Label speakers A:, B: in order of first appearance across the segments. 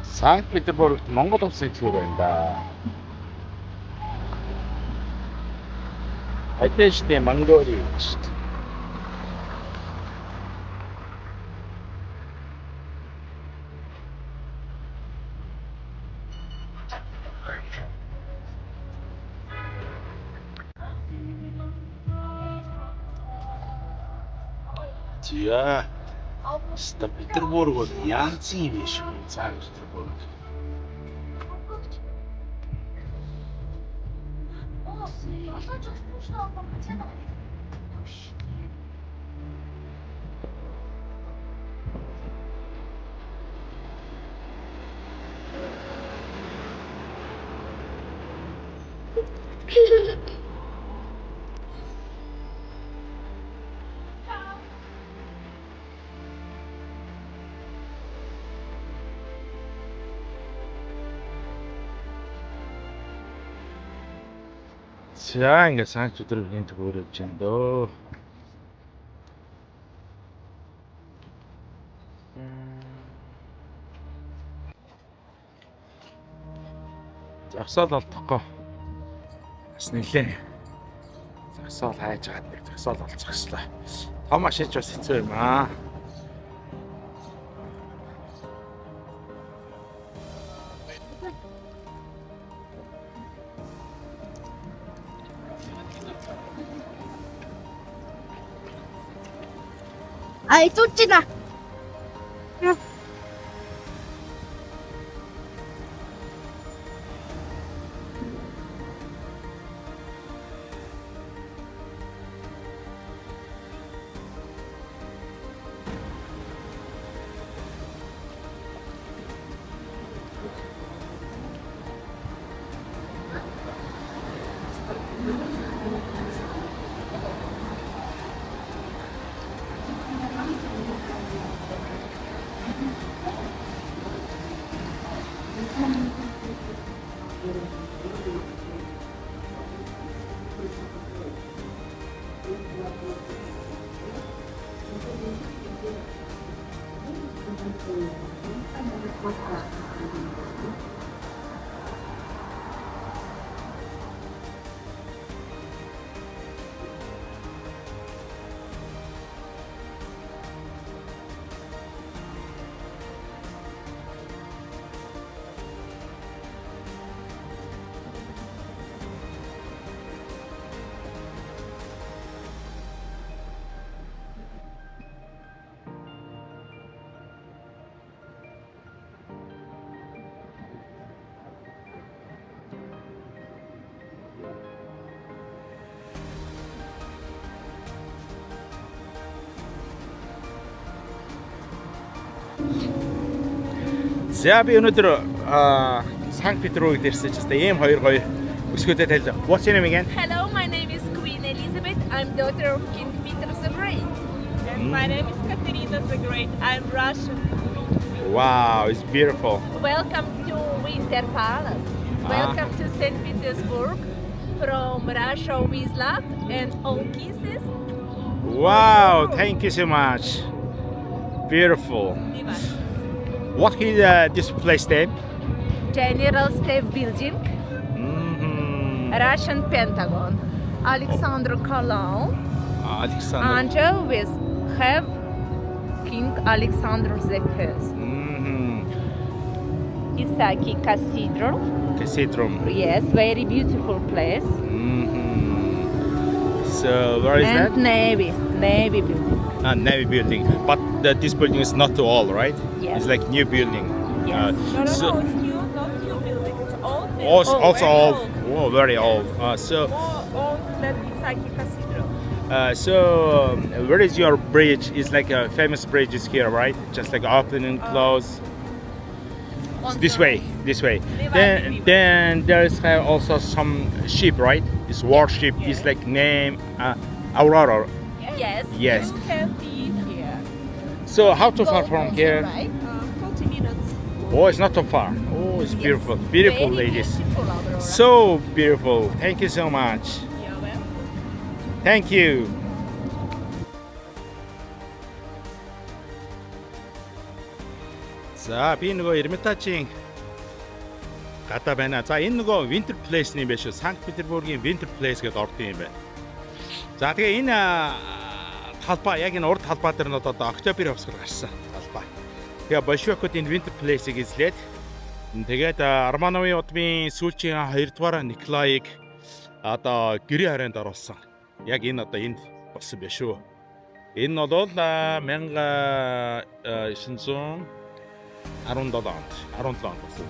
A: Санкт-Петербургт Монгол улсын цэвэр байна да. Айтежтэй Монголиа шүү дээ. Тиа. Санкт-Петербург бол янз юм биш үү? Санкт-Петербург. За ингээд Санкт-Петербургийн төгөөр явж байна дөө. Завсаал олдохгүй. Бас нэлээ. Завсаал хайж гад нэг завсаал олцох ёстой. Том машинч бас хэцүү юм аа.
B: Ай, 쫓지나.
A: За би өнөөдөр Санкт-Петербургт ирсэн ч гэсэн ийм хоёр гоё өсгөөдөө тайлж. What's your name again?
C: Hello, my name is Queen Elizabeth. I'm daughter of King Peter the Great.
D: And my name is Katerina the Great. I'm Russian.
A: Wow, it's beautiful.
C: Welcome to Winter Palace. Welcome to St. Petersburg. From Russia with love and all kisses.
A: Wow, thank you so much. Beautiful. What is this place name?
C: General Staff Building. Russian Pentagon. Alexander Kalou.
A: Alexander.
C: Angel with have King Alexander the First. Isaki Cathedral.
A: Cathedral.
C: Yes, very beautiful place.
A: So where is
C: And
A: that?
C: Navy building.
A: Navy building. But this building is not too old, right?
C: Yes.
A: It's like new building.
C: Yes.
D: No,
A: so
D: it's new, not new building. It's old building.
A: also
D: very
A: old. Oh, very old. So
D: More old than Isaki Cathedral.
A: where is your bridge? It's like a famous bridge is here, right? Just like open and close. This way. Then there is also some ship, right? It's warship.
D: Yes.
A: It's like name Aurora.
C: Yes.
A: Yes.
D: You can be here.
A: So how too far from here?
C: Right?
D: 40 minutes.
A: Oh, it's not too far. Oh, it's
C: Yes.
A: beautiful. Beautiful
C: Very
A: ladies.
C: beautiful, Aurora.
A: So beautiful. Thank you so much.
D: Yeah, well.
A: Thank you. За би нөгөө Эрмитажийн гадаа байна. За энэ нөгөө Winter Place юм биш үү? Санкт-Петербургийн Winter Place гэдээ ордон юм байна. За тэгээ энэ талбай яг энэ урд талбай дээр нь одоо октябрь хувьсгал гарсан талбай. Тэгээ Большевикууд энэ Winter Place-ийг эзлээд тэгээд Романовын удмын сүүлчийн 2 дугаар Николаиг одоо гэрээ харайнд оруулсан. Яг энэ одоо энд болсон байх шүү. Энэ нь бол 1917 онд болсон.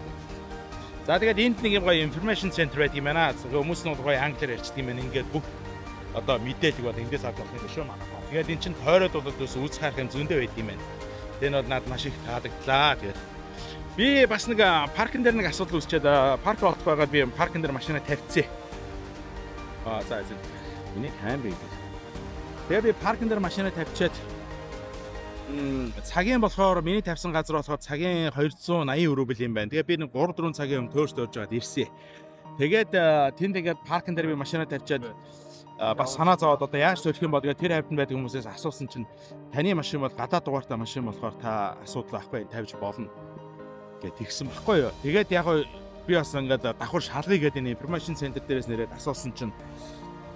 A: За тэгээд энд нэг юм гоё information center байдаг юм байна. Хүмүүс нь гоё англиар ярьдаг юм байна. Ингээд бүх одоо мэдээлэл бол эндээс авах юм шүү манай. Тэгээд эн чинь тойроод бол үүс харах юм зөндөө байдаг юм байна. Тэгээд нь бол надад маш их таалагдлаа. Тэгээд би бас нэг паркн дээр нэг асуудал үүсчээд парк олох байгаад би паркн дээр машинаа тавьчихъя. За эзэн. Миний камерыг. Тэгээд би паркн дээр машинаа тавьчаад цагийн болохоор миний тавьсан газар болохоор цагийн 280 рубль юм байна. Тэгээд би нэг 3-4 цагийн өмнө төөрч орж байгаад ирсэн. Тэгээд тэнд ингээд паркн дээр би машинаа тавьчаад бас санаа зовоод одоо яаж төлөх юм бол тэгээд тэр хавьтанд байдаг хүмүүсээс асуусан чинь таны машин бол гадаад дугаартай машин болохоор та асуудал байхгүй тавьж болно гэт тэгсэн баггүй юу. Тэгээд яг би бас ингээд давхар шалгая гэдэг энэ information center дээрээс нэрээд асуусан чинь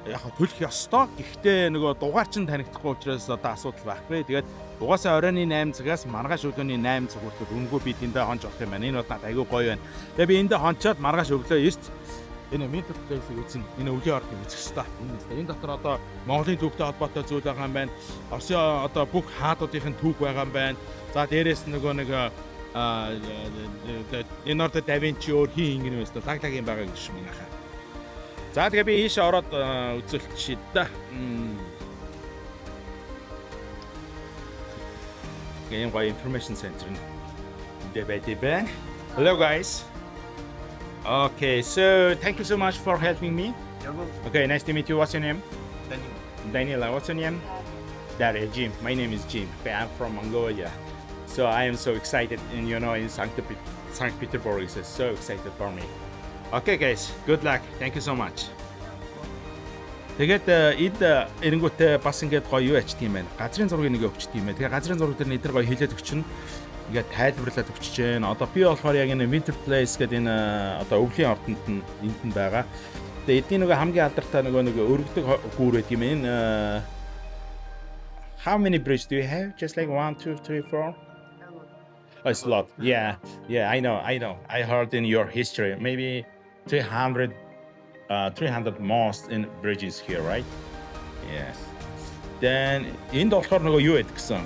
A: яг төлөх ёстой. Гэхдээ нөгөө дугаар чинь танигдахгүй учраас одоо асуудал байхгүй. Тэгээд угаасаа оройн 8 цагаас маргааш өглөөний 8 цаг хүртэл өнгөө би тэндээ хонж авах юм байна. Энэ бол надад айгүй гоё байна. Тэгээд би эндээ хончоод маргааш өглөө эрт энэ Winter Place-ийг үзэн энэ өвлийн ордыг үзэх хэрэгтэй. Энэ дотор одоо Монголын түүхтэй холбоотой зүйл байгаа юм байна. Оросын одоо бүх хаадуудын түүх байгаа юм байна. За дээрээс нөгөө нэг Leonardo da Vinci өөр хин ингэн байсан лаглаг юм байгаа гэж юм нахаа. За тэгээ би ийш ороод үзүүлчихье да. Game by information center. Debate. Hello guys. Okay, so thank you so much for helping me. Okay, nice to meet you. What's your name? Daniel. What's your name? Jim. My name is Jim. I'm from Mongolia. So I am so excited, and in St. Petersburg is so excited for me. Okay, guys. Good luck. Thank you so much. Тэгээд эрэнгүүтээ бас ингээд гоё юу ачт юм байна. Газрын зургийг нэг өгчт юм байна. Тэгээ газрын зураг дээр нэтэр гоё хилээд өгчнө. Ингээд тайлбарлаад өгчөж байна. Одоо би болохоор яг энэ Winter Place гэдэг энэ одоо өвлийн ордонд нь энд нь байгаа. Тэгээ эдний нөгөө хамгийн алдартай нөгөө өргөдөг гүүр байт юм байна. How many bridges do you have? Just like 1, 2, 3, 4? It's a lot. Yeah, I know. I heard in your history maybe 300 most in bridges here, right? Yes. Then энд болохоор нөгөө юу байдаг гэсэн.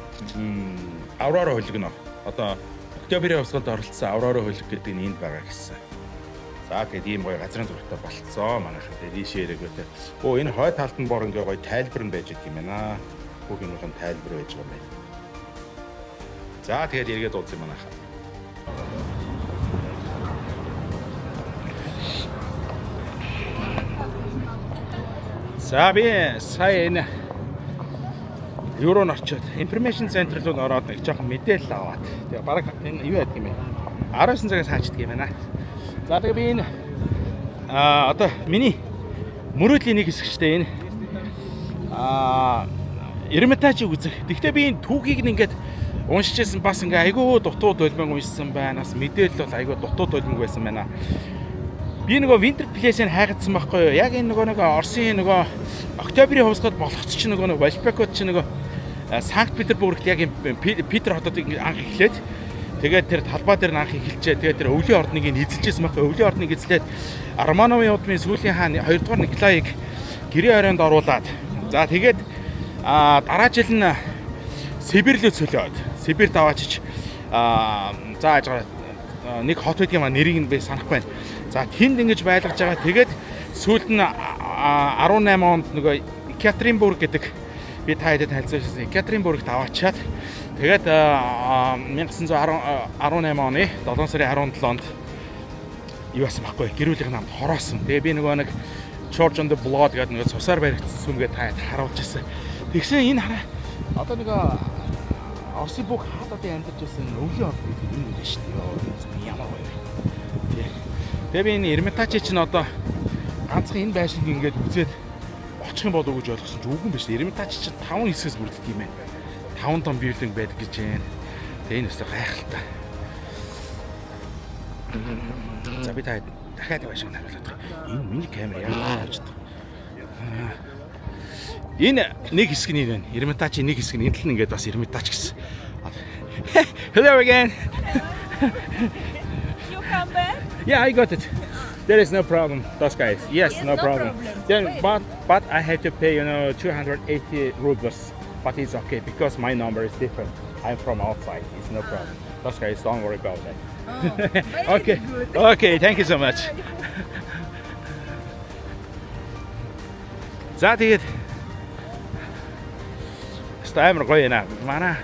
A: Аврора хөлгөнө. Одоо октябрийн хувьсгалд оролцсон аврора хөлг гэдэг нь энд байгаа гэсэн. За тэгээд ийм гоё газрын зурагтай болцсон манайхан тэгээд ийшээрэгөөтэй. Энэ хой талд нь бор ингээ гоё тайлбар нь байж байгаа юм байна. Бүх юмын тайлбар байж байгаа юм байна. За тэгээд эргээд ууц юм манайхан. За би сая энэ Еврон орчоод information center руу ороод нэг жоохон мэдээлэл аваад тэгээ бараг энэ юу яадаг юм бэ? 19 цагаас хаачдаг юм байна. За тэгээ би энэ одоо миний мөрөөдлийн нэг хэсэгчтэй энэ Эрмитажийг үзэх. Гэхдээ би энэ түүхийг ингээд уншижсэн бас ингээ айгүй дутууд улмаг уншсан байна. Бас мэдээлэл бол айгүй дутууд улмаг байсан байна. Би нөгөө Winter Place-ийг хайгдсан байхгүй юу? Яг энэ нөгөө Оросын нөгөө октябрийн хувьсгал болгоц чинь нөгөө Большевикууд чинь нөгөө Санкт-Петербургт яг Питер хотыг анх эхлээд тэгээд тэр талбай дээр анх эхэлжээ. Тэгээд тэр өвлийн ордныг эзэлжсэн байхгүй юу? Өвлийн ордныг эзлээд Романовын удмын сүүлийн хаан 2 дугаар Николаиг гэрээ оройнд оруулаад за тэгээд дараа жил нь Сибирь рүү цөлөөд Сибирьт аваачиж зааж нэг хот байдаг юм а нэрийг нь би санах байна. За тэнд ингэж байлгаж байгаа. Тэгээд сүүлд нь 18 онд нөгөө Екатеринбург гэдэг би та хэдэд танилцуулсан Екатеринбургт аваачаад тэгээд 1918 оны 7 сарын 17-нд юу басан байхгүй гэрүүлийнх намд хороосон. Тэгээ би нөгөө нэг George on the Blood гэдэг нөгөө цусаар баригдсан сүмгээ та харуулж ирсэн. Тэгсэн энэ хараа одоо нөгөө Оросын бүх хаадуудын амьдарч байсан өвлийн орд гэдэг юм байна шүү дээ. Ямар гоё. Тэгээ би энэ Эрмитаж чинь одоо ганцхан энэ байшинг ингээд үзээд очих юм болов уу гэж ойлгосон ч үгүй юм биш. Эрмитаж чинь 5 хэсгээс бүрддэг юм байна. 5 том бивлинг байдаг гэж байна. Тэгээ энэ өстой гайхалтай. За би та дахиад байшин харуулаад байна. Энэ миний камер яг тааж байна. Энэ нэг хэсэг нь байна. Эрмитажийн нэг хэсэг нь энэ л ингээд бас эрмитаж гэсэн. Hello again.
D: You come back?
A: Yeah, I got it. There is no problem. Those guys. Yes, no problem. Then, but I have to pay 280 rubles. But it's okay because my number is different. I'm from outside. It's no problem. Those guys, don't worry about that. Okay. Okay, thank you so much. За тэгээд амар гоё наа. Манай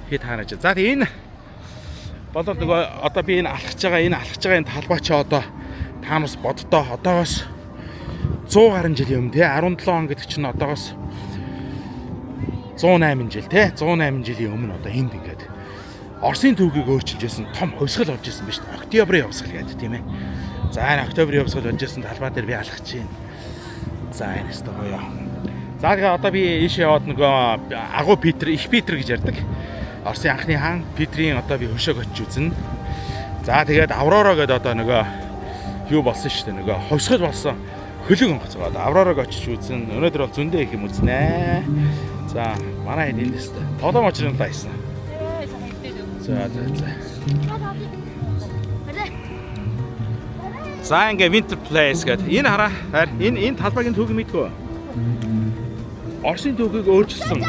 A: хэд хаана ч. За тэгээд энэ болоод нөгөө одоо би энэ алхаж байгаа энэ талбай чи одоо таанаас боддоо одоогоос 100 гаруй жилийн өмнө те 17 он гэдэг чинь одоогоос 108 жил те 108 жилийн өмнө одоо энд ингээд Оросын төвгийг өөрчилжсэн том хувьсгал болж исэн биз дээ. Октябрийн хувьсгал гэдэг тийм ээ. За энэ октябрийн хувьсгал болж исэн талбай дээр би алхаж байна. За энэ өстө гоё. За тэгээ одоо би ийш яваад нөгөө агуу Питер, их Питер гэж ярьдаг. Оросын анхны хаан Питрийн одоо би хөшөөг очиж үзнэ. За тэгээд Аврора гэдэг одоо нөгөө юу болсон шүү дээ. Нөгөө хувьсгал болсон хөлөг онгоцгоод Авророг очиж үзнэ. Өнөөдөр бол зөндөө их юм үзнэ. За манай хэд энэ өстө. Толом очрын тайсан. За. За ингээ Winter Place гэдэг. Энэ хараа. Энэ талбайгийн төвийг мэдгүй. Оросын төвийг өөрчилсөн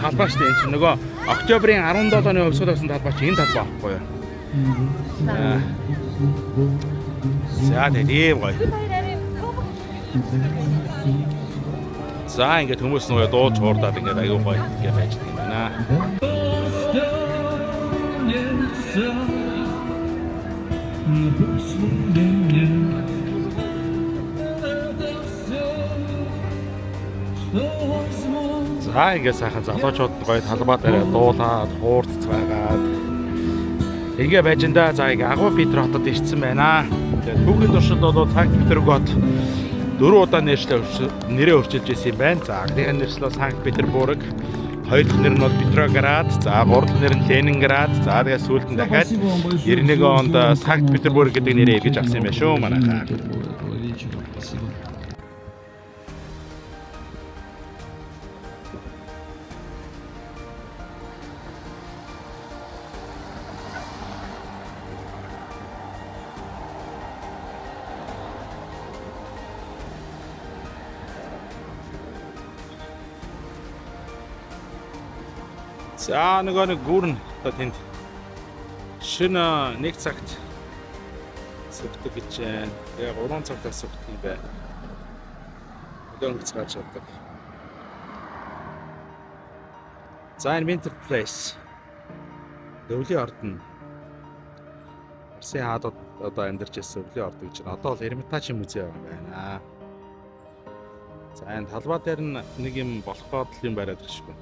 A: талбай шүү дээ. Энэ чинь нөгөө Октябрийн 17 оны хувьсгал болсон талбай чинь энэ талбай байхгүй юу? За тийм гоё. За ингээ хүмүүс нөгөө дууж хуурдаад ингээ аюу гоё ингээ байж байгаа юм байна. За ингээ сайхан залуучууд гоё талбай дээр дуулаад хуурцгаагаад ингээ байж энэ за ингээ агуу Питер хотод ирсэн байна. Тэгээд түүхийн туршид бол Санкт Петербург 4 удаа нэрээ өөрчилж ирсэн юм байна. За анхны нэршлөө Санкт Петербург, хоёр дахь нэр нь бол Петроград, за гурав дахь нэр нь Ленинград, за тэгээд сүүлд нь дахиад 91 онд Санкт Петербург гэдэг нэрээ эргэж авсан юм байна шүү манайхаа. За нөгөө нэг гүрэн одоо тэнд шинэ 1 цагт сүгдэг гэж байна. Тэгээ 3 цагтаа сүгдэг юм байна. Өдөр хугацааж чаддаг. За энэ Winter Place. Өвлийн орд нь Оросын хаадууд одоо амьдарч ирсэн өвлийн орд гэж байна. Одоо бол Эрмитажийн музей байна. За энэ талбай дээр нэг юм болох бодлын бариад иршгүй.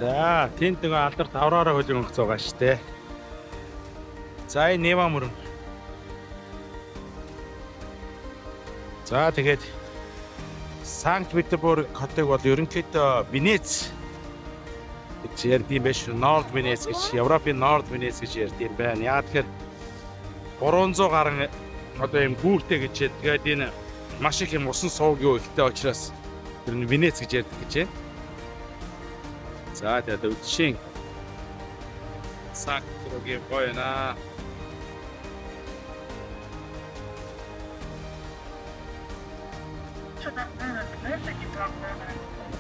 A: За, тэнд нэг алдарт Аврора хөлөг онгоц байгаа шүү дээ. За, энэ Нева мөрөн. За, тэгээд Санкт Петербург хотыг бол ерөнхийдөө Венец гэж ярьдсан байх шүү. Норд Венец гэж, Европын Норд Венец гэж ярьдсан байна. Яа тэгэхээр 300 гаруй одоо юм гүүртэй гэж тэгээд энэ маш их юм усан суугийн ихтэй учраас тэр нь Венец гэж ярьдаг гэж байна. За тэгээд үдшин Санкт Петербургийн гоё.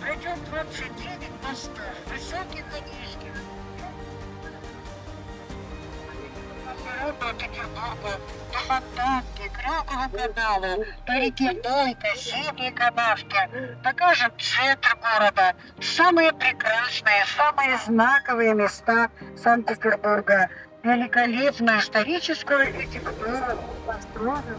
E: Пройдет 29 мостов, высоких низких. По Петербургу, по Фонтанке, Крюкову каналу, по реке Дойка, Зимней канавке. Покажем центр города, самые прекрасные, самые знаковые места Санкт-Петербурга. Великолепную историческую архитектуру, построенную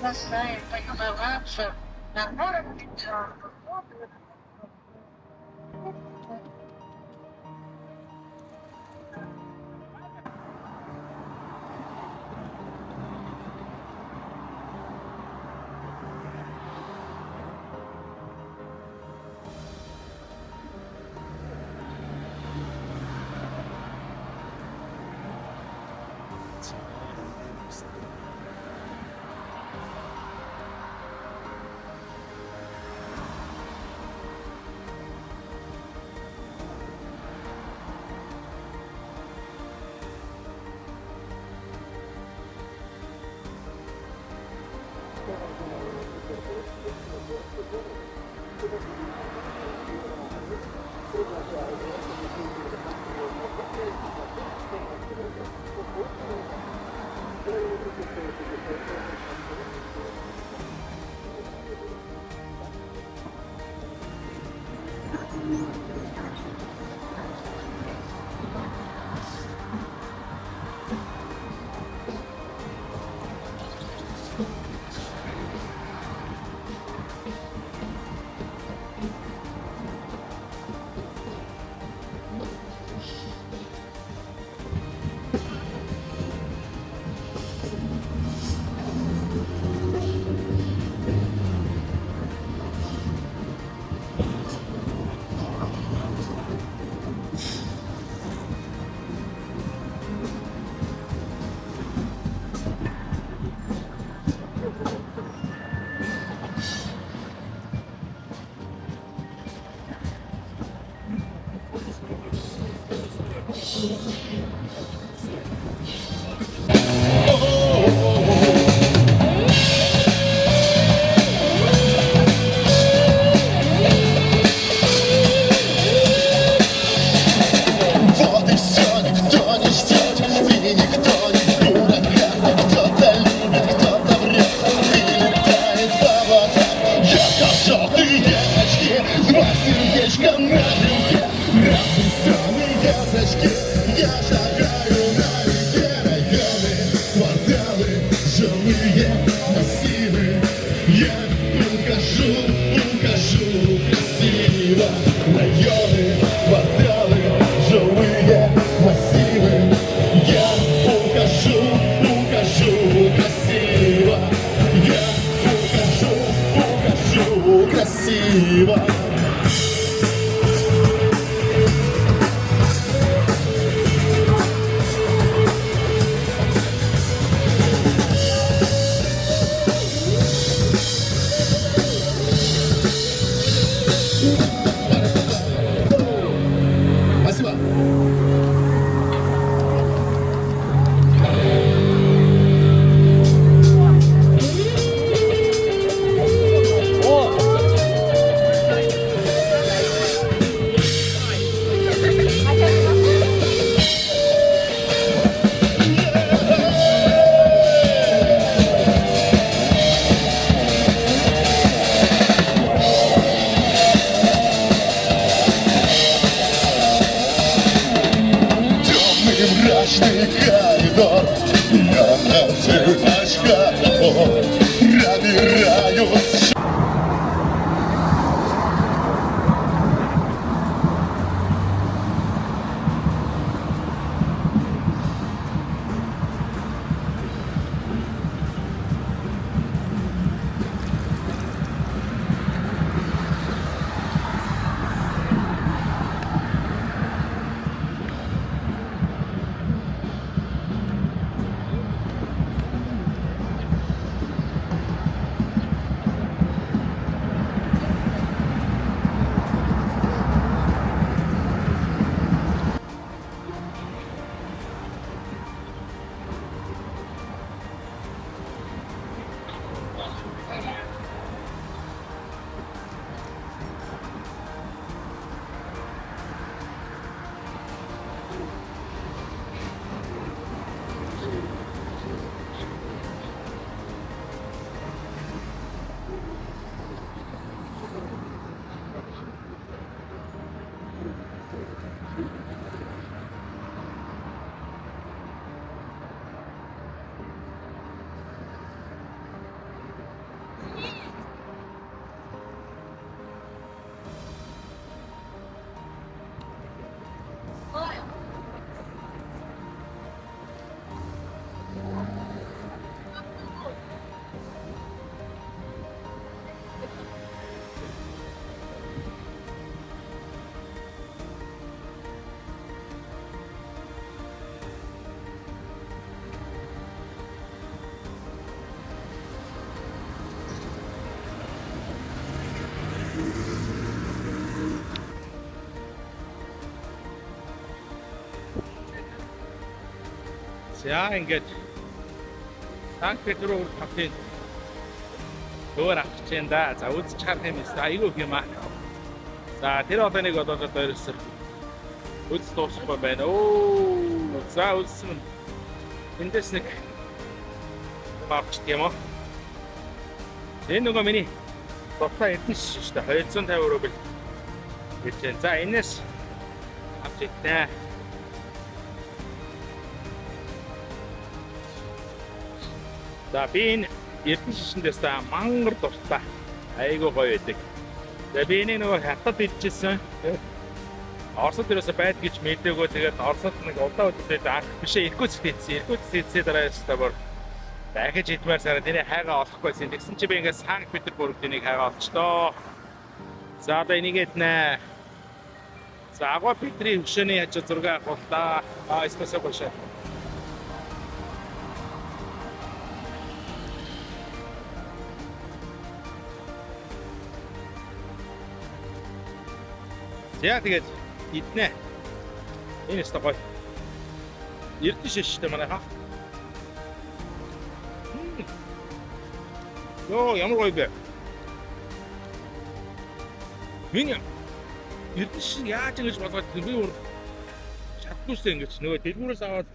E: Настаивает полюбоваться на город Печорку.
F: Вот и все, никто не ждет, и никто не дурак. Кто-то любит, кто-то врет, и летает в облаках. Ярко-желтые очки, два сердечка на брюке, расписанные зрачки. Я шагаю на реке, районы, кварталы, жилые массивы. Я ухожу красиво. Районы, кварталы, жилые массивы. Я ухожу красиво. Я ухожу красиво. Спасибо. Темный мрачный коридор, я на цепочках пробираюсь.
A: За ингээд Санкт-Петербург хотын өөр авч чинь да. За үзэж харах юм эсвэл айгүй юм аа. За тэр одоо нэг одоо дээрээс үз дуусахгүй байна. Оо за үзсэн. Эндээс нэг бавч тийм үү? Энэ нөгөө миний бовта эдэн шүү дээ. 250 рубль. Эцэн. За энэс авч идэ. За би энэ эдэн шишэндээс та мангар дуртай. Айгуу гоё байдаг. За би энийг нөгөө хятад идчихсэн. Оросд ерөөсөй байд гэж мэдээгүй тэгээд Оросд нэг удаа үдээд анх бишээ Иркутск хийсэн. Иркутск хийсээ дараа стабор дахиж идмээр сараад энийг хайгаа олохгүйсэн. Тэгсэн чи би ингээд Санкт-Петербургт энийг хайгаа олчдоо. За одоо энийг эднэ. За агуу Петрийн хөшөөний яж зураг авахлаа. Спасибо большое. За тэгээд иднэ. Энэ өстө гоё. Эрдэн шиштэй манай хаа. Йоо ямар гоё бэ? Миний эрдэн шиш яаж ингэж болгоод би өөр чаддгүй шүү ингэж нөгөө дэлгүүрээс аваад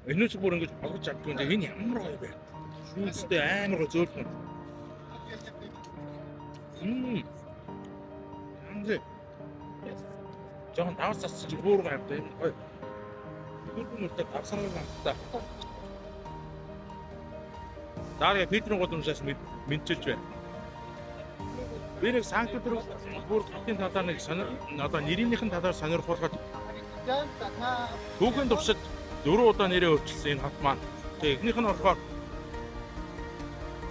A: энэс бүр ингэж болгож чаддгүй. Энэ ямар гоё бэ? Шүүстэй амар гоё зөөлхөн. Жохон давсаас чи бүр гайвтай юм гоё. Бүрмөртөө давсараа гамтаа. Дараа Петрийн гудамжаас мэдчилж байна. Би нэг Санкт-Петербург хотын талаар нэг одоо нэрийнхэн талаар сонирхуулгаад түүхэн туршид 4 удаа нэрээ өөрчилсөн энэ хот маань. Тэгээ эхнийх нь болохоор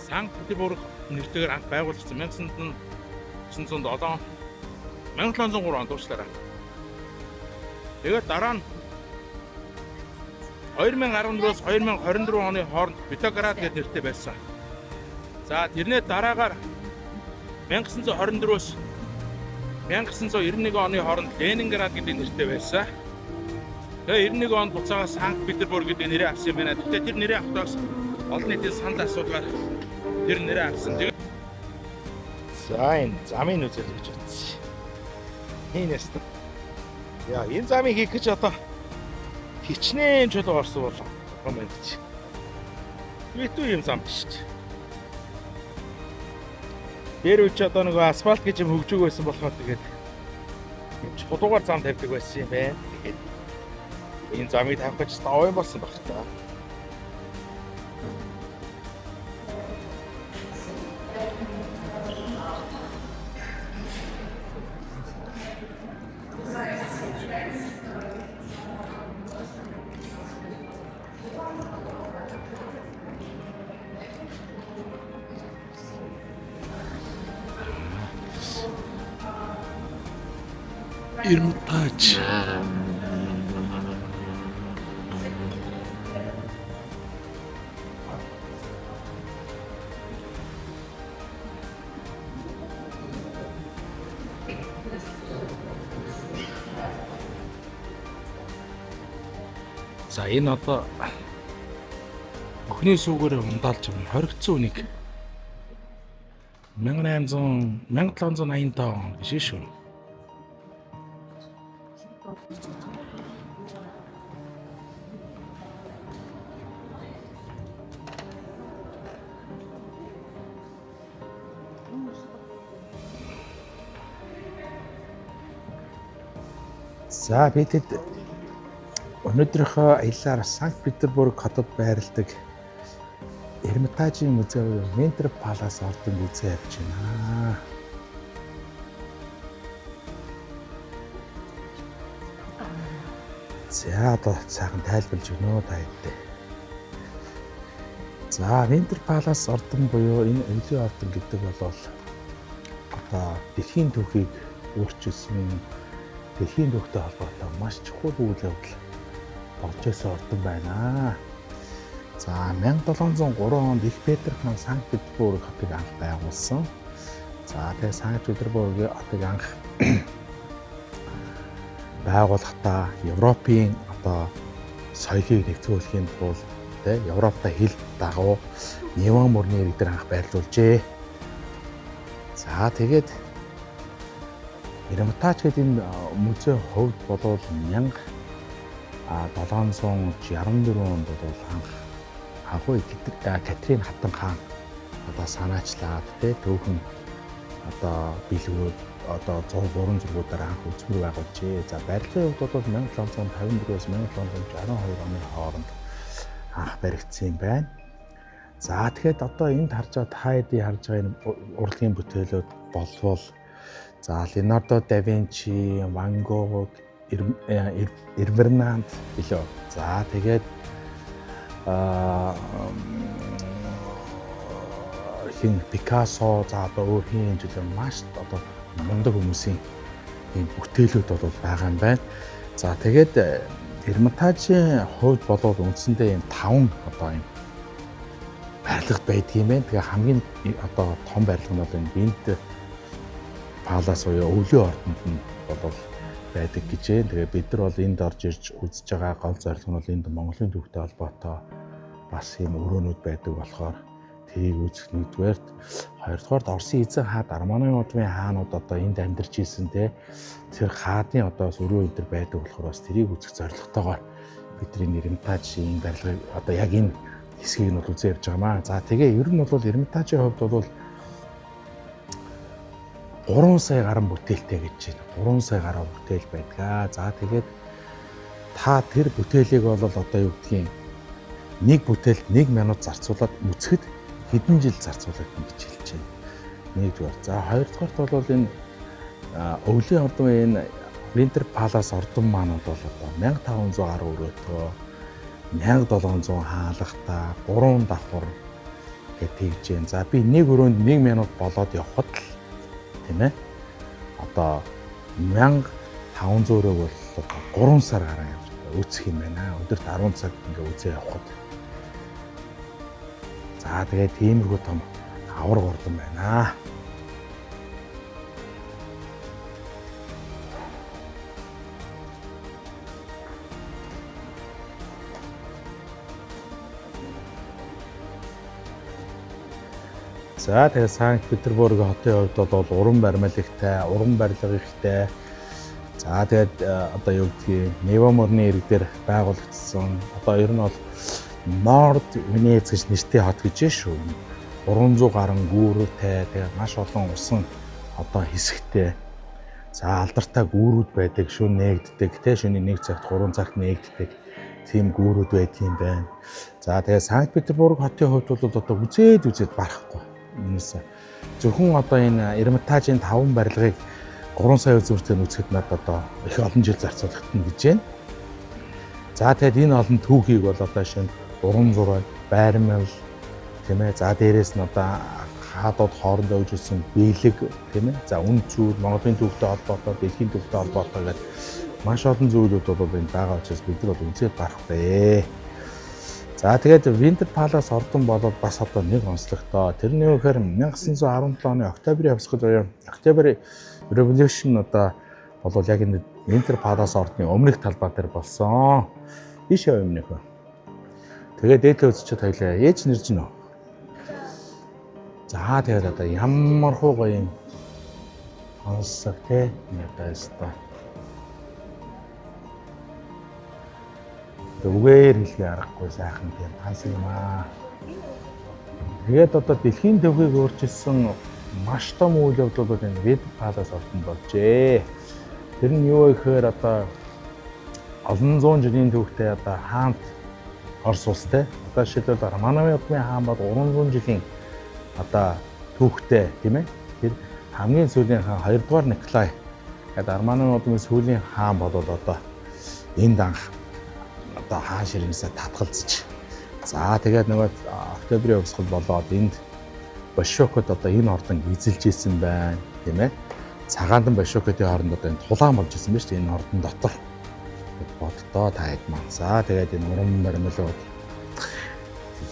A: Санкт-Петербург нэртэйгээр анх байгуулагдсан 1907 1703 онд уучлаарай. Тэгээд дараа нь 2014-өөс 2024 оны хооронд Петроград гэдэг нэртэй байсан. За тэрнээ дараагаар 1924-өөс 1991 оны хооронд Ленинград гэдэг нэртэй байсан. Тэгээ 91 онд буцаага Санкт-Петербург гэдэг нэрээ авсан юм байна. Гэхдээ тэр нэрээ авахтаас олон нийтийн санал асуулгаар тэр нэрээ авсан. За энэ замын үзэл гэж бодсон. Энэс. Яа, энэ замыг хийх гэж одоо хичнээн чулуу орсон болоо. Комент чи. Битүү юм зам шүү дээ. Дээр үуч одоо нэг асфальт гэж юм хөгжөөг байсан болохоор тэгээд чулуугаар зам тавьдаг байсан юм байна. Тэгээд энэ замыг тавих гэж тавь болсон баг та. Эрмитаж. За энэ одоо охины сүүгээр ундаалж юм хоригдсон үнийг 1785 он биш шүү. За бид өнөөдрийнхөө аяллаар Санкт-Петербург хотод байрладаг Эрмитажийн музей Винтер Палас ордон музей явж байна. За одоо цаахан тайлбарлаж өгнө таадтай. За Винтер Палас ордон буюу энэ өвлийн ордон гэдэг бол одоо дэлхийн түүхийг өөрчилсөн дэлхийн түүхтэй холбоотой маш чухал үйл явдал болж байсан ордон байна. За 1703 онд Их Петр хаан Санкт-Петербург хотыг анх байгуулсан. За тэгээ Санкт-Петербургийн хотыг анх байгуулахдаа Европын одоо
G: соёлыг нэвтрүүлэхийн тулд тэ Европтой хил дагуу Неван мөрний ирэг дээр анх байрлуулжээ. За тэгээд Эрмитаж гэдэг энэ музейн хувьд болвол 1764 онд бол анхуу Катрин хатан хаан одоо санаачлаад тэ түүхэн одоо бэлгүүд одоо 103 зургуудаар анх үзмэр байгуулжээ. За барилгын хувьд бол 1754-өөс 1762 оны хооронд анх баригдсан юм байна. За тэгэхээр одоо энд харж байгаа та хэдий харж байгаа энэ урлагийн бүтээлүүд болвол за Леонардо да Винчи, Ван Гог, Рембрандт билүү. За тэгээд хин Пикассо за одоо өөр хин жилээ маш одоо мундаг хүмүүсийн ийм бүтээлүүд бол байгаа юм байна. За тэгээд Эрмитажийн хувьд болоод үндсэндээ ийм 5 одоо ийм барилгад байдаг юм байна. Тэгээ хамгийн одоо том барилга нь бол энэ Винт Палас буюу өвлийн ордонд нь бол байдаг гэж байна. Тэгээ бид нар бол энд орж ирж үзэж байгаа гол зорилго нь бол энд Монголын төвтэй холбоотой бас ийм өрөөнүүд байдаг болохоор тэрийг үзэх нэгдүгээрт, хоёрдугаарт Оросын эзэн хаад Арманы удмын хаанууд одоо энд амьдарч ирсэн те тэр хаадын одоо өрөө энэ төр байдаг болохоор бас тэрийг үзэх зорилготойгоор бидний Эрмитажийн барилгыг одоо яг энэ хэсгийг нь бол үзэж явж байгаа маа. За тэгээ ер нь бол Эрмитажийн хувьд бол 3 сая гаруй бүтээлтэй гэж байна. 3 сая гаруй бүтээл байдгаа. За тэгээд та тэр бүтээлийг бол одоо юу гэдгийг нэг бүтээлд 1 минут зарцуулаад үзэхэд хэдэн жил зарцуулаад ингэж хэлж байна. Нэгдүгээр. За хоёрдугаарт бол энэ өвлийн ордон энэ Винтер Палас ордон маань бол одоо 1500 гаруй өрөөтэй 1700 хаалгатай 3 давхар гэж тэгж байна. За би нэг өрөөнд 1 минут болоод явхад л тийм ээ. Одоо 1500 өрөөг бол 3 сар гараа явж үзэх юм байна. Өдөрт 10 цаг ингээ үзээ явхад. За тэгээд тиймэрхүү том авраг ордон байна. За тэгээд Санкт Петербург хотын хувьд бол уран баримлагтай, уран барилга ихтэй. За тэгээд одоо юу гэдгийг Неван мөрний ирэг дээр байгуулагдсан. Одоо ер нь бол Норд Венец гэж нэртэй хот гэж шүү. 300 гаруй гүүрүүтэй, тэгээд маш олон усан одоо хэсэгтэй. За алдартай гүүрүүд байдаг, шөнө нээгддэг, тэ шөнийн 1 цагт 3 цагт нээгддэг. Тийм гүүрүүд байдгийн байна. За тэгээд Санкт Петербург хотын хувьд бол одоо үзээд барахгүй. Энэс зөвхөн одоо энэ Эрмитажийн 5 барилгыг 3 сая үзүүртэй үзэхэд надад одоо их олон жил зарцуулагдана гэж байна. За тэгээд энэ олон түүхийг бол одоо шинэ уран зураг, байрмал тийм ээ. За дээрээс нь одоо хаадууд хоорондоо үүссэн биелэг тийм ээ. За үн цэвэр, Монголын төвтэй холбоотой, дэлхийн төвтэй холбоотой гэдэг маш олон зүйлүүд бол энэ байгаа учраас бид нар бол үзээд барахгүй. За тэгээд Винтер Палас ордон болоод бас одоо нэг онцлогтой. Тэрний үгээр 1917 оны Октябрийн явцад буюу Октябрь Revolution одоо болов яг энэ Винтер Палас ордны өмнөх талбай дээр болсон. Ийш яв юм нөхөө. Тэгээд дээдлээ үзчихээд хоёлаа ээж нэрж гинөө. За тэгээд одоо ямар хуу гоё юм онцлог те надаас та. Үгээр хэлхий аргагүй сайхан тийм хансан юм аа. Тэгээд одоо дэлхийн төвхийг өөрчилсөн маш том үйл явдал бол энэ Винтер Палас ордонд болжээ. Тэр нь юу гэхээр одоо олон зуун жилийн төвхтэй одоо хаант Орос улстай. Одоо жишээлбэл Арманы удмын хаан бол 300 жилийн одоо төвхтэй тийм ээ. Тэр хамгийн сүүлийн хаан 2 дугаар Николай гэдэг Арманы удмын сүүлийн хаан бол одоо энд анх одоо хаан ширнээсээ татгалзаж. За тэгээд нөгөө Октябрийн явцад болоод энд Большевикууд одоо энэ ордон эзэлж исэн байна тийм ээ. Цагаандан Большевикуудын хооронд одоо энэ тулаан болж исэн байна шүү дээ энэ ордон дотор. Боддоо та хэд маань. За тэгээд энэ уран баримлууд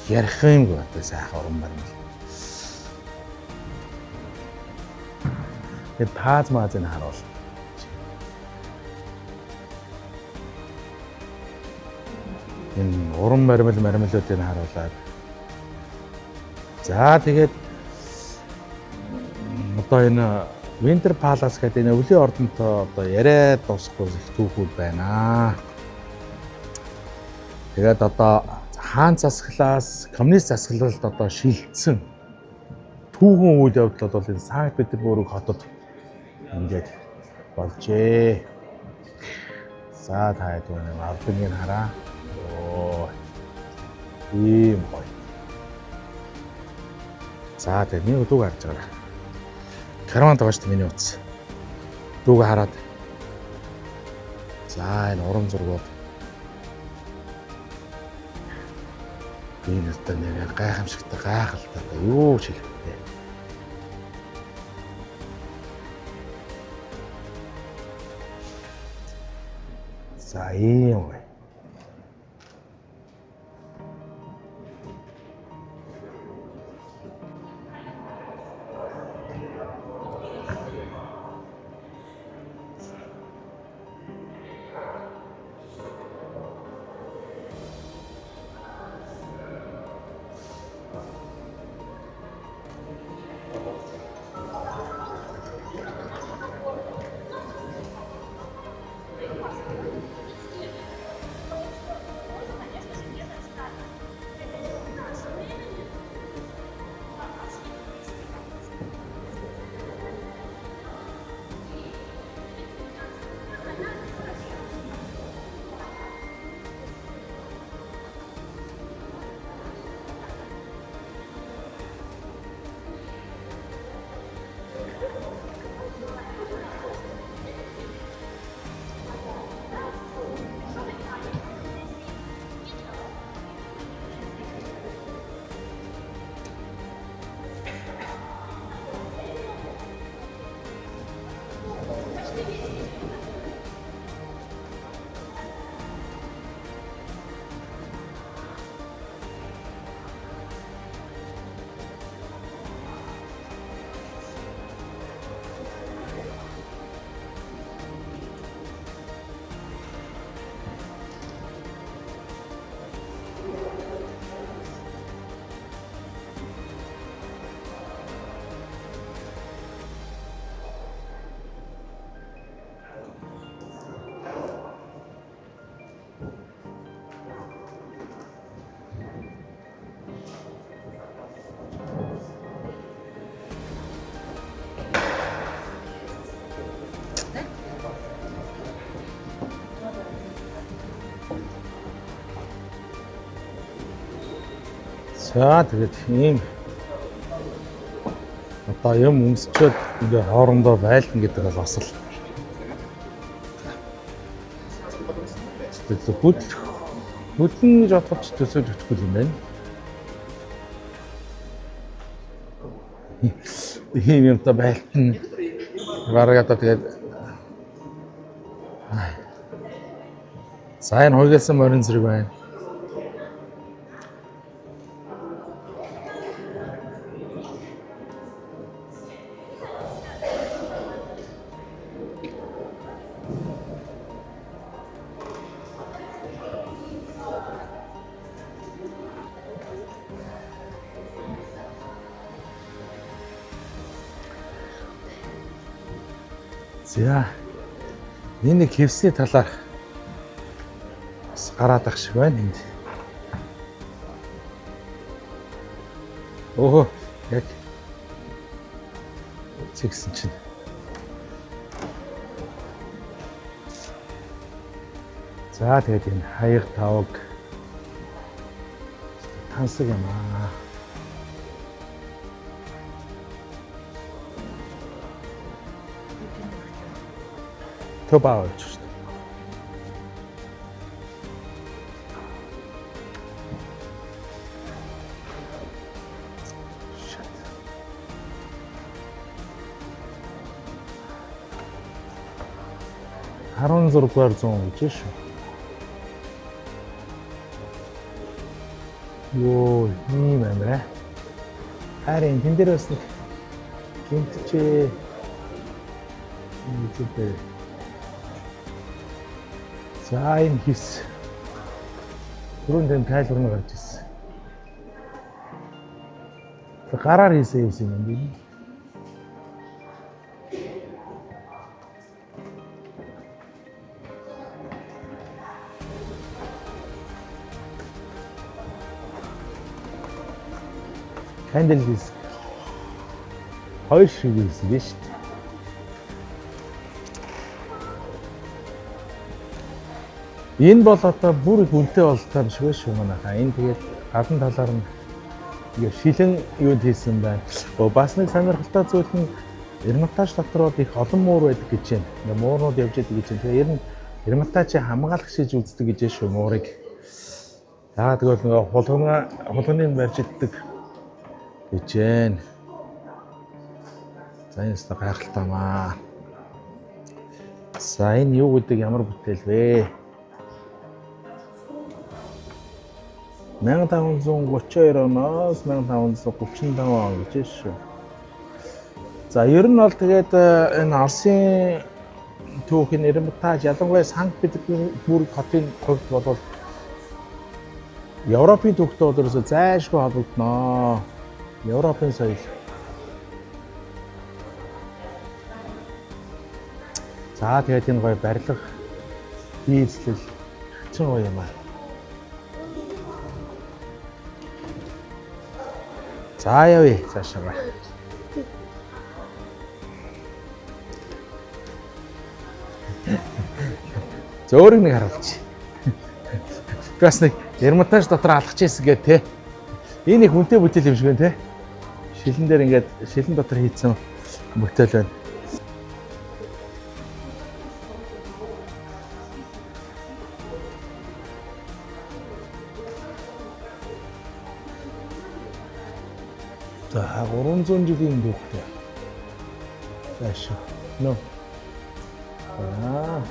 G: ярих юмгүй одоо сайхан уран баримл. Тэгээд Таз Мазыг харуул. энэ уран мармилуудыг харуулад. За тэгээд одоо энэ Winter Palace гэдэг энэ өвлийн ордонтой одоо яриад дуусахгүй их түүхүүд байна. Тэгээд одоо хаан засаглаас коммунист засаглалд одоо шилжсэн түүхэн үйл явдал бол энэ Санкт Петербург хотод ингээд болжээ. За та хэд нэг ардыг хараа. Оо. Ийм гоё. За тэгээд нэг дүүг харж байгаа. Караван тааш миний утас. Дүүг хараад. За энэ уран зургууд. Энэ өстө нэр гайхамшигтай гайхалтай юу ч хэлэхгүй. За ийм гоё. За тэгээд ийм одоо юм өмсчөөд ингээ хоорондоо байлтна гэдэг бол бас л хөдлөн гэж бодоход ч төсөөлж өгөхгүй юм байна. Ийм юмтай байлтна. Бараг одоо тэгээд за энэ хойгоолсон морин зэрэг байна. За энэ нэг хэвсний талаар бас гараад ах шиг байна энд. Өөхөө яг чигсэн чинь. За тэгээд энэ хаяг тавг тансаг юм аа. Төбөө авч шүү дээ. Харон зургаар 100 гэж шүү. Йоо, ийм амираа. Харин тэн дээр бас нэг гинтчээ. Үнэхээр за энэ хис Түрүүн тэм тайлбар нь гарч ирсэн. Гараар хийсэн юм би. Candle disk. Хоёр шиг хийсэн биз шүү дээ. Энэ бол одоо бүр их үнэтэй болтой юм шиг байна шүү манайхаа. Энэ тэгээд гадна талаар нь ингээ шилэн юунд хийсэн байна. Бас нэг сонирхолтой зүйл нь Эрмитаж дотор бол их олон муур байдаг гэж байна. Ингээ муурнууд явж байдаг гэж байна. Тэгэхээр ер нь Эрмитаж хамгаалагч гэж үздэг гэж байна шүү муурыг. Яагаад гэвэл нөгөө хулганы барьж иддэг гэж байна. За энэ ч гайхалтай маа. За энэ юу гэдэг ямар бүтээл вэ? 1532 оноос 1535 он гэж шүү. За ер нь бол тэгээд энэ Оросын түүхийн Эрмитаж ялангуяа Санкт-Петербург хотын хувьд бол Европын түүхтэй бол ерөөсөө зайлшгүй холбогдно. Европын соёл. За тэгээд энэ гоё барилга хийцлэл хачин гоё юм аа. За явъя цаашаа. Зөөрийг нэг харуулчих. Бас нэг Эрмитаж дотор алхаж ийсэн гэ тэ. Энэ их үнэтэй бүтээл юм шиг байна тэ. Шилэн дээр ингээд шилэн дотор хийцэн бүтээл байна. За 300 жилийн түүхтэй. Зааш. Нөө. Аа.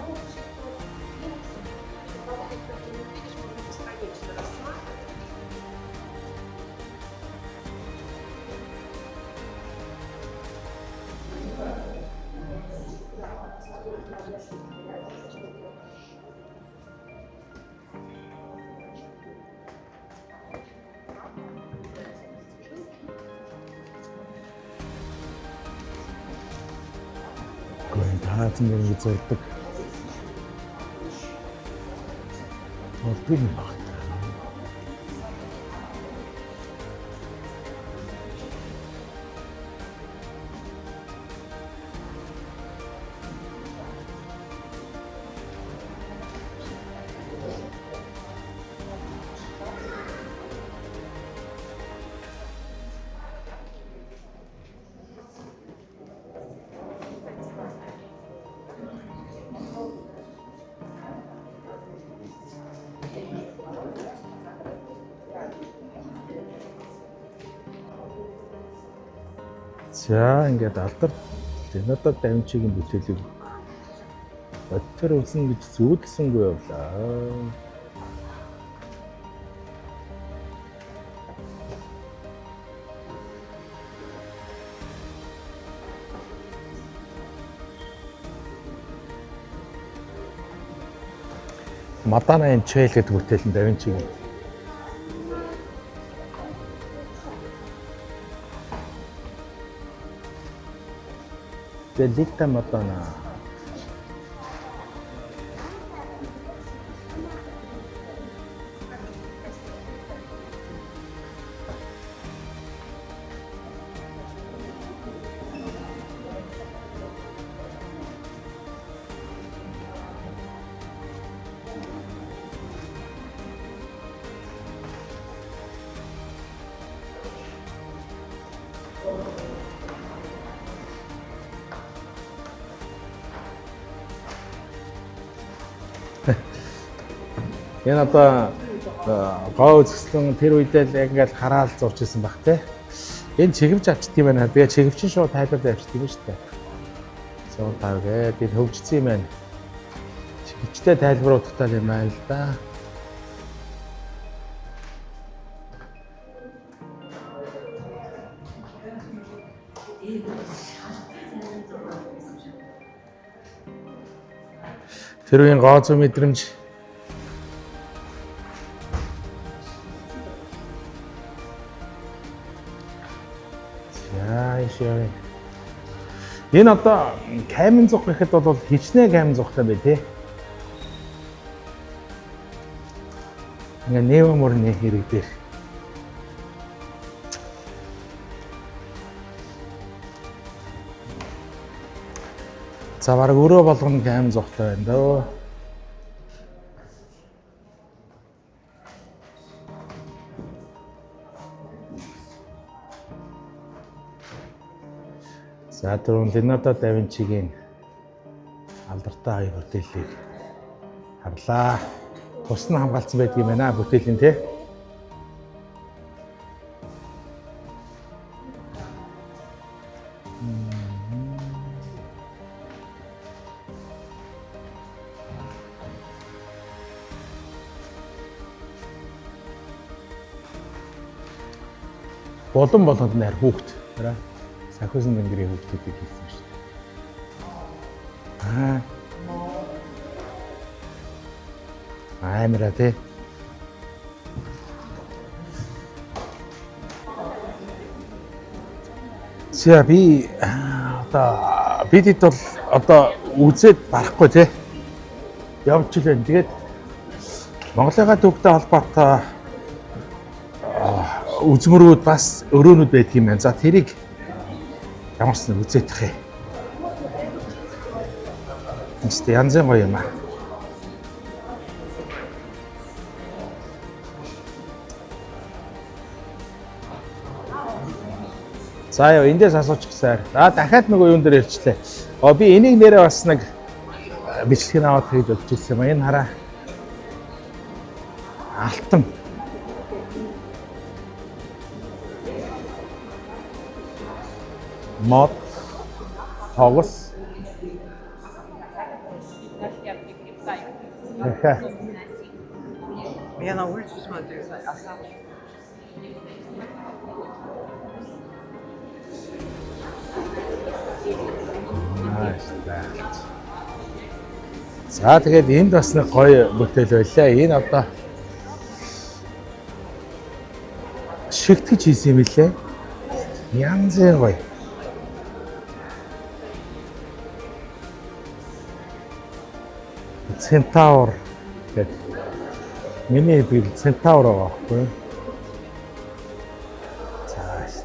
G: Таацсан юм зурдаг. Болдог юм байна. За ингээд алдар Леонардо да Винчигийн бүтээлийг бодтор үлсэн гэж зүүдэлсэнгүй явлаа. Madonna in Chail гэдэг бүтээл нь да Винчигийн. Delita Madonna. Энэ одоо гоо үзэсгэлэн тэр үедээ яг ингээд хараал зурж исэн баг те. Энэ чигвж авчт юм байна. Тэгээ чигвчин шууд тайлбар авчт юм шүү дээ. 105 гээд энэ хөгжсөн юм байна. Чигвчтэй тайлбар утгатай юм байна л да. Тэр үеийн гоо зүй мэдрэмж Энэ одоо камин зух гэхэд бол хичнээн камин зухтай бай тээ. Ингээ Нева морны хэрэг дээр. За бараг өрөө болгоно камин зухтай байна дөө. За түрүүн Леонардо да Винчигийн алдартай хоёр бүтээлийг харлаа. Бус нь хамгаалсан байдаг юм байна бүтээлийн тий. Болон болгонд нэр хүүхд. Сахиусан дэнгэрийн хүүхдүүдийг хийсэн шүү дээ. Амира тий. За би одоо бидэд бол одоо үзээд барахгүй тий. Явж л байна. Тэгээд Монголынхаа төвтэй холбоотой үзмөрүүд бас өрөөнүүд байдаг юм байна. За тэрийг ямарч нэг үзээдэх юм. Тэстэй янзын гоё юм аа. За яа эндээс асууч гисээр. Дахиад нэг юун дээр ирчлээ. Би энийг нэрээ бас нэг бичлэг аваад хийж өгч ирсэн юм. Энэ хараа. Алтан. Мод. Хогос.
H: Я на улицу смотрю, а сам...
G: За тэгээд энд бас нэг гоё бүтээл байлаа. Энэ одоо шигтгэж хийсэн юм билээ. Янзын гоё. Centaur гэдэг. Миний би Centaur аахгүй. Зааш.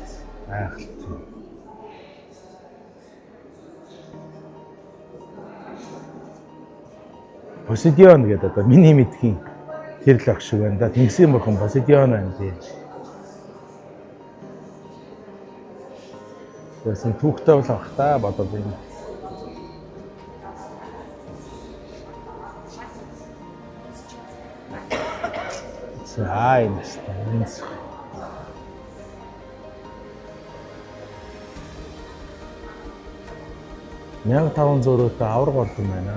G: Poseidon гэдэг одоо миний мэдхийн тэр л ах шиг байна да. Тэнгисийн бурхан Poseidon байна тийм. Тэсэн түүхтэй бол ах та бодоод байна. За энэ станц. Мяг 500 авраг болдсон байна.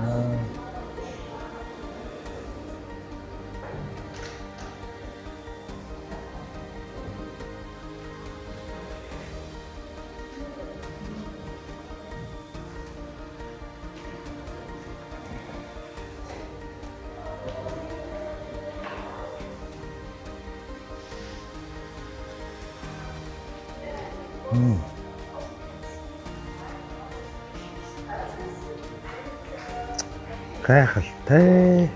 G: Гайхалтай.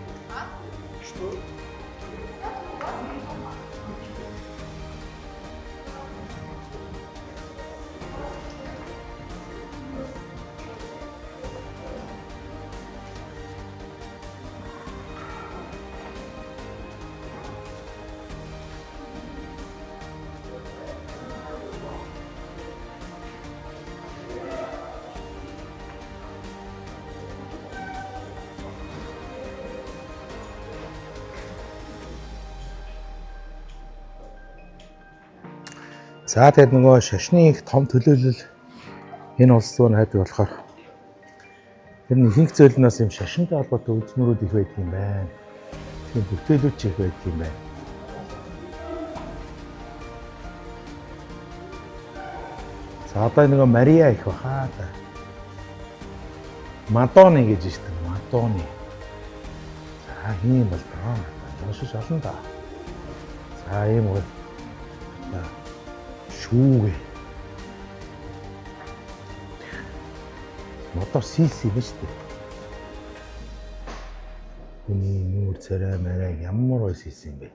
G: За тэгээд нөгөө шашны их том төлөөлөл энэ улс руу хайдаг болохоор тэр нь ихэнх зөөлнөөс юм шашинтай холбоотой үзмөрүүд их байдаг юм байна. Тийм бүтээлүүд ч их байдаг юм байна. За одоо нөгөө Мария их баха та. Мадоны гэж шүү дээ. Мадоны. За хин бол таа. Маш олон та. За ийм үү. Шүүгээ. мотор CC юм шүү дээ. Хүний нүүр царай мараа ямар ой CC юм бэ?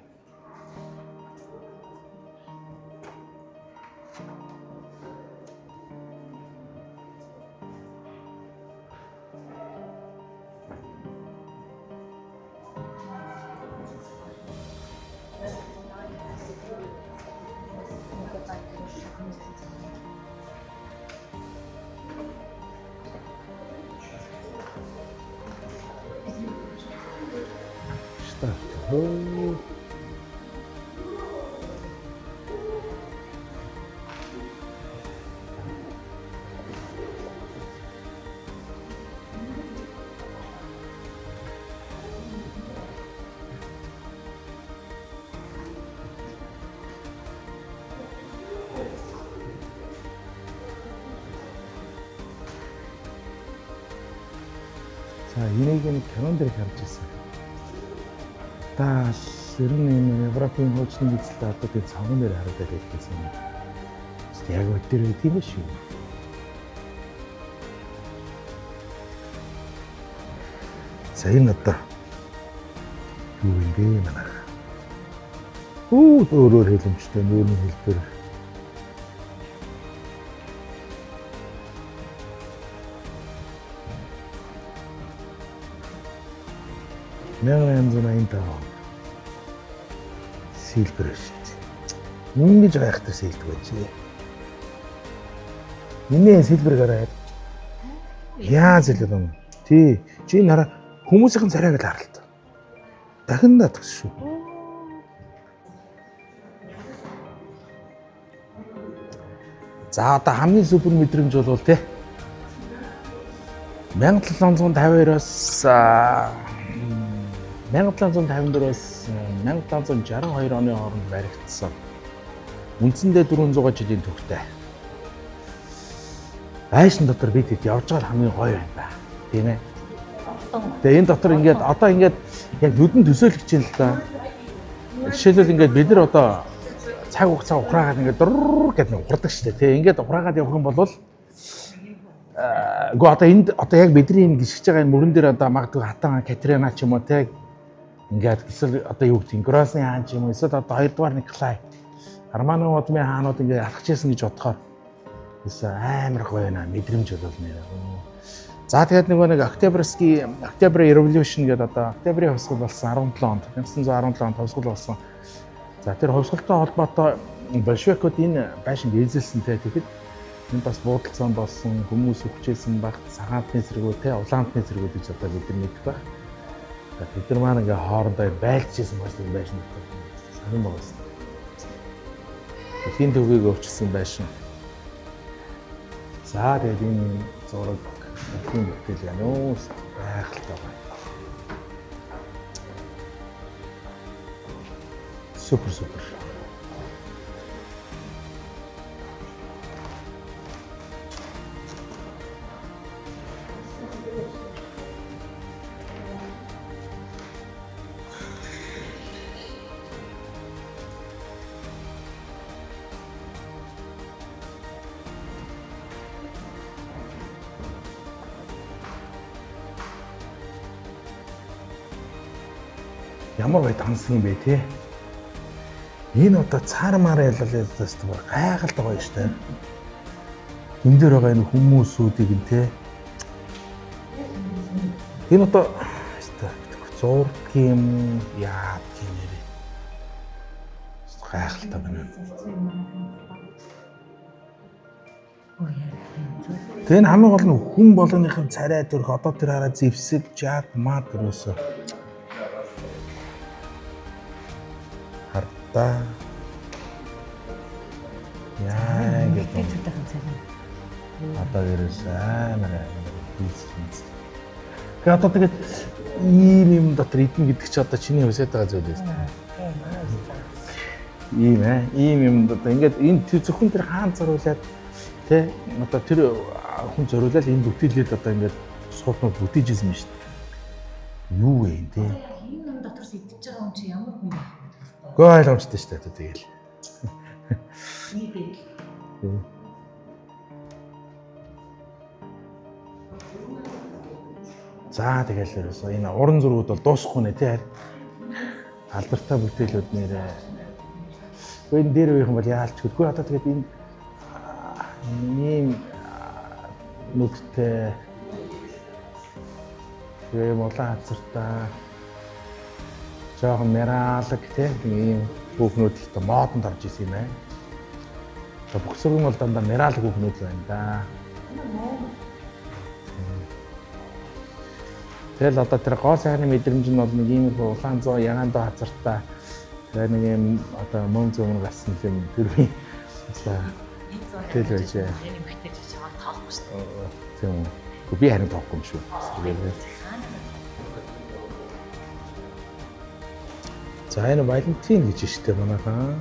G: Хөө. За, энийг нь кинон дээр харж ирсэн. Та ер нь Европын хөгжлийн эзэлтэй одоо тийм цагаан дээр харагдаад байсан юм. Яг өдөр тийм шүү. За энэ одоо юу юм бэ манайх? Өөрөөр хэлэмжтэй нүүрний хэлбэр. Сэлбэр шүү дээ. Ингэж гайхдаг сэлдэг байж. Миний сэлбэр гараад. Яаж хэлээд юм? Тий, чи нараа хүмүүсийн царайг л харалт. Дахин надагш шүү. За одоо хамгийн супер мэдрэмж бол тий 1752-оос 1754-оос 1762 оны хооронд баригдсан. Үндсэндээ 400 жилийн түүхтэй. Айшин дотор бид хэд явж байгаа хамгийн гоё байна да. Тийм ээ. Тэгээ энэ дотор ингээд одоо ингээд яг нүдэн төсөөлөгч юм л да. Жишээлбэл ингээд бид нар одоо цаг хугацаа ухраагаад ингээд гэдэг нь ухардаг шүү дээ. Тэгээ ингээд ухраагаад явах юм бол гоо одоо энд одоо яг бидний энэ гიშгэж байгаа энэ мөрөн дээр одоо магадгүй хатан Катрина ч юм уу те ингээд эсвэл одоо юу гэдэг Грозны хаан ч юм уу эсвэл одоо 2 дугаар Николай Арманы удмын хаанууд ингээд алхажсэн гэж бодохоор эсвэл амар гоё байна мэдрэмж бол нэр. За тэгээд нэг Октябрь Revolution гэдэг одоо Октябрийн хувьсгал болсон 17 онд 1917 онд хувьсгал болсон. За тэр хувьсгалтай холбоотой большевикууд энэ байшинг эзэлсэн те тэгэхэд энэ бас буудалцсан болсон хүмүүс өвчээсэн багт цагаантны зэргүүд те улаантны зэргүүд гэж одоо бид нар мэддэг байх. Бид нар маань ингээ хоорондоо байлжсэн байсан байшин санам байгасан. Эхийн төвийг өвчсөн байшин. За тэгээд энэ зураг эхийн бүтээл януус гайхалтай байна. Супер. Ямар бай тансаг юм бэ те? Энэ одоо цаармаар яллаас зүгээр гайхалтай гоё штэ. Энд дээр байгаа энэ хүмүүсүүдийг нь те. Энэ одоо зураг юм яа гэмээр. Гайхалтай байна. Тэгээ энэ хамгийн гол нь хүн болгоныхын царай төрх одоо тэр хараа зэвсэг жаад маад өрөөсөө. Хартаа. Яа гэдэг. Одоо ерөөс амар хийсэн. Тэгээ одоо тэгээд ийм юм дотор идэн гэдэг чи одоо чиний хүсэж байгаа зүйл юм. Ийм юм одоо ингээд энэ зөвхөн тэр хаан зориулаад тэ одоо тэр хүн зориулаад энэ бүтээлээд одоо ингээд сууднууд бүтээж ирсэн юм шүү дээ. Юу вэ энэ тэ? Энэ юм дотор идэж байгаа хүн чи ямар хүн бэ? Гоо ойлгомжтой шүү дээ тэгэл. За тэгэл энэ уран зургууд бол дуусахгүй нэ тий. Алдартай бүтээлүүд нэрээ. Гүн дээр үеийнхэн бол яалч гэдэггүй одоо тэгээд энэ ийм нүдтэй ийм улаан хацартаа жоохон мералэг тий ийм хүүхнүүд л та модонд орж исэн юм байна. Одоо бүх сургууль бол дандаа мералэг хүүхнүүд байна да. Тэгэл одоо тэр гоо сайхны мэдрэмж нь бол нэг иймэрхүү улаан зоо ягаандоо хацартаа тэгээ нэг юм одоо мөн зүүн гарсан юм төрвийн тэл байж.
H: Энэ битэж чамд тоохгүй шүү дээ.
G: Тийм үү. Би харин тоохгүй юм шүү. За энэ Валентин гэж штэ манайхаа.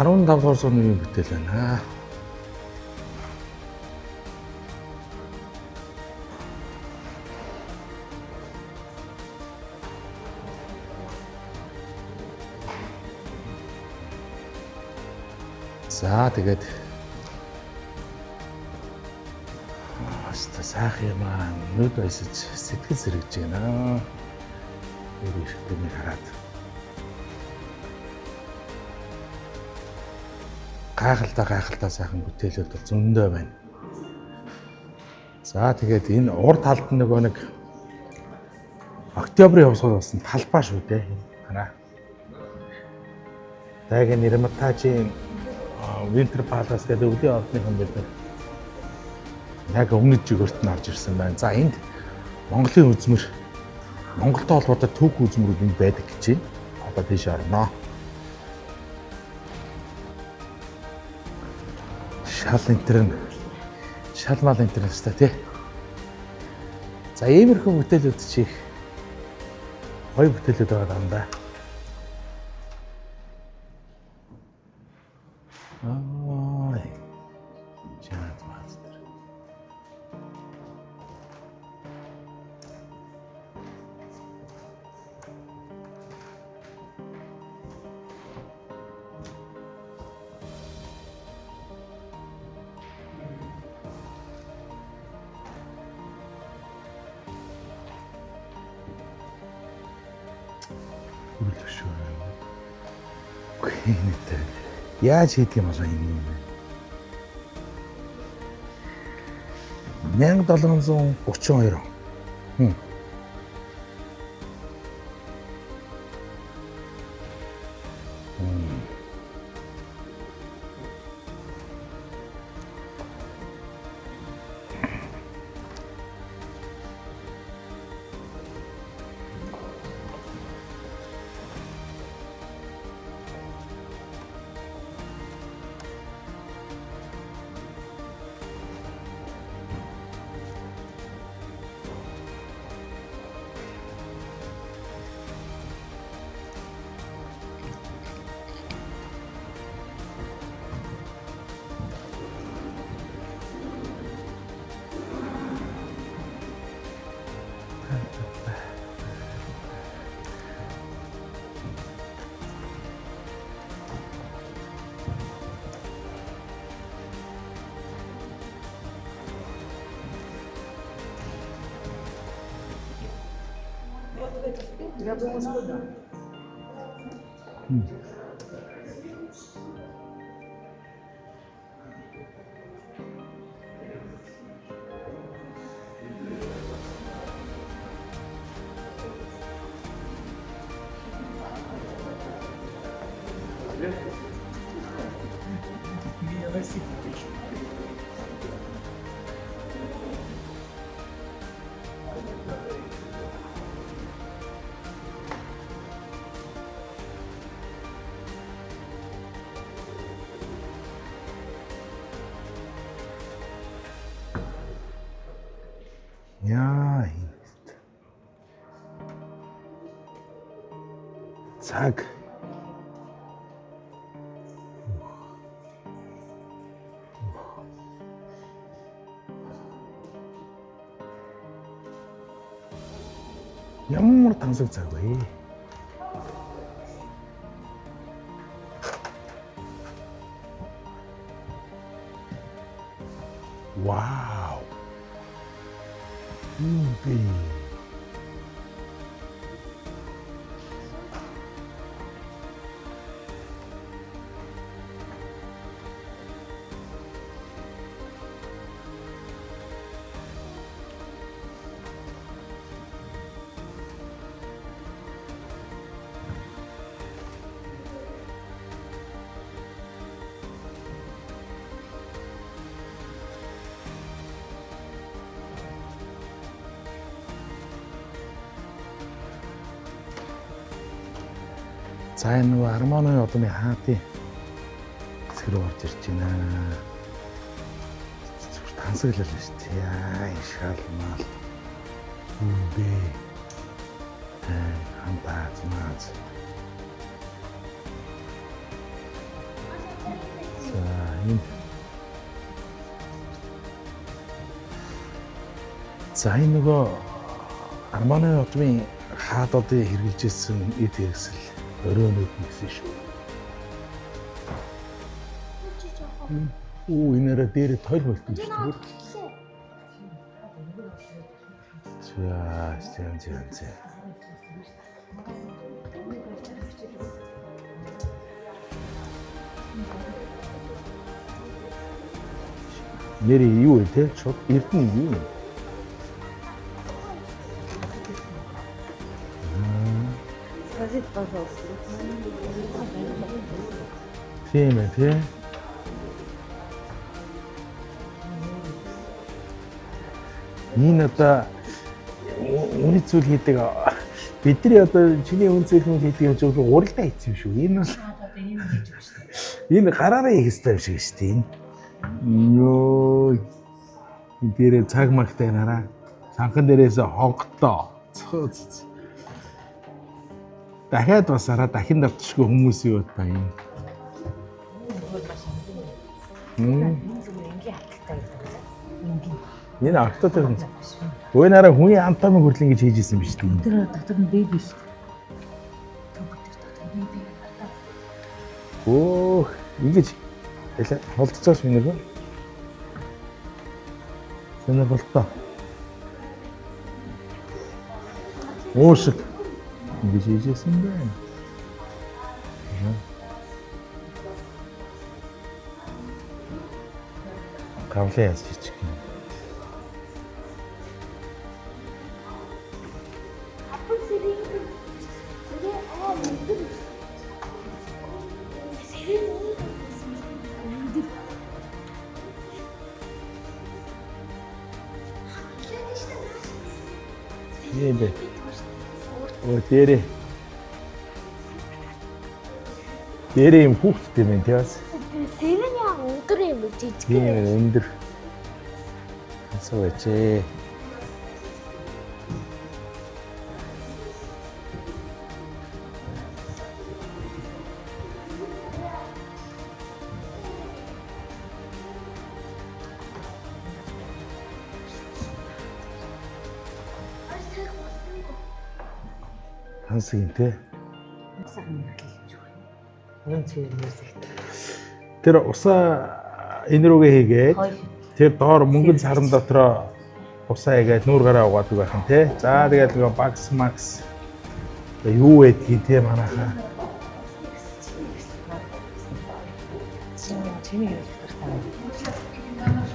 G: 15 дугаар зууны бүтээл байна. За тэгээд сайхан юм аа нүд байсаж сэтгэл сэргэж байна. Тэр ихтэйг хараад гайхалтай сайхан бүтээлүүд бол зөндөө байна. За тэгээд энэ урд талд нөгөө нэг октябрийн хувьсгал болсон талбай шүү дээ. Хараа. Тагийн Нэрматажийн Winter Palace гэдэг өвлийн ордныхан бид яг өмнөд жигээрт нь орж ирсэн байна. За энд Монголын үзмэр Монголтой холбоотой түүх үзмэрүүд энд байдаг гэж байна. Одоо тийш орно. Шалмал интернэс та тий. За иймэрхүү бүтээлүүд чих гоё бүтээлүүд байгаа юм да. Яаж хийдэг юм бол юм бэ? 1732 он.
H: Я думаю, что да. Яа. Цаг. Ямар тансаг цаг вэ?
G: Вау. Би. За энэ нөгөө Арманы одны хаатын хэсэг рүү орж ирж байна. Зүгээр тансаглал шүү дээ. Яа, шалмал. Үндэ. Хамбаац маац. За энэ. За энэ нөгөө Арманы одны хаадуудыг хэрэгжилжсэн эд хэрэгсэл өрөөнүүд нэгсэн шүү. Энэрэ дээр тойл болтон шүү. За. Нэр юу вэ те? Шууд эрдэнэ юу? Тийм ээ тий. Энэ одоо үний зүйл хийдэг бидний одоо чиний үн зүйл хийдэг юм зөв уралдаа хийсэн юм шүү. Энэ бол энэ гараараа хийх ёстой юм шиг шүү дээ. Йоо. Энэ дээр цаг магтай нараа. Санхан дээрээс хонготоо. Дахиад бас араа дахин давтшгүй хүмүүс юу та юм. Энэ автотой юм. Өө нараа хүний амтамын хүртэл ингэж хийж исэн биз дээ.
I: Тэр дотор нь бэби шүү дээ.
G: Оо, ингэж холдцоос минь нөгөө. Сэнэ болтоо. Уушиг. Ингэж хийж исэн бэ. Гавлаа яаж хийчих юм. Небе. О, дээрээ юм хүүхдтэй байна тийс.
B: Сэвэн яг өндөр юм жижиг.
G: Тийм өндөр. Асууж. Хансгийн те. Тэр усаа энэ рүүгээ хийгээд тэр доор мөнгөн саран дотроо усаа хийгээд нүүр гараа угаадаг байх юм те. За тэгээд нөгөө багс макс юу байдгийг те манайхаа.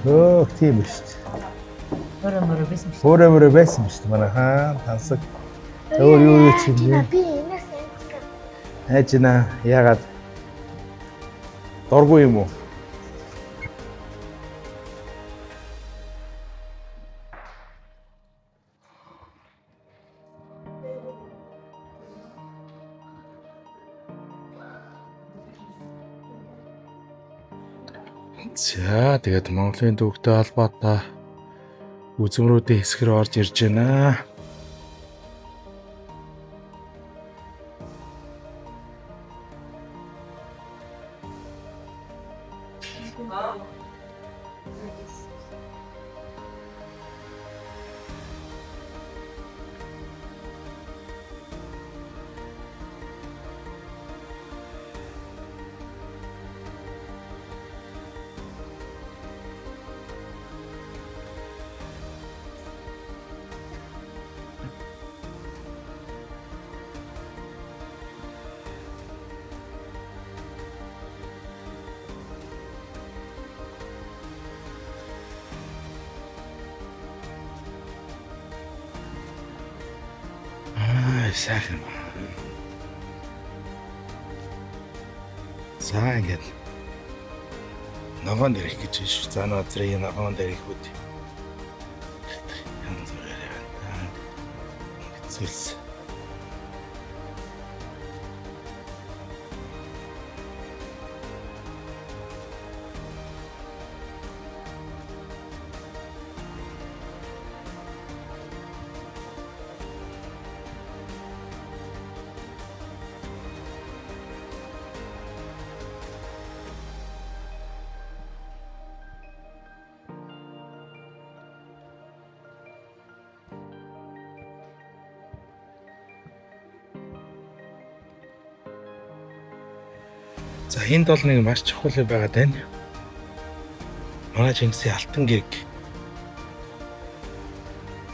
G: Оо тийм шүү дээ. Хөрөмөр байсан шүү дээ манайхаа. Тансаг. Өөр юу ч юм.
B: Би энэс
G: Эжина ягаад дургүй юм уу? За тэгээд Монголын төвөгтэй холбоотой үзмрүүдийн хэсгэр орж ирж байна. Аа сайхан. За ингээд ногоон дээрх гэж биш. За нозрын ногоон дээрх үт. Янз бүрээр байна. Зүйлс. За энд бол нэг маш чухал юм байгаад байна. Манай Чингисийн алтан гэрэг.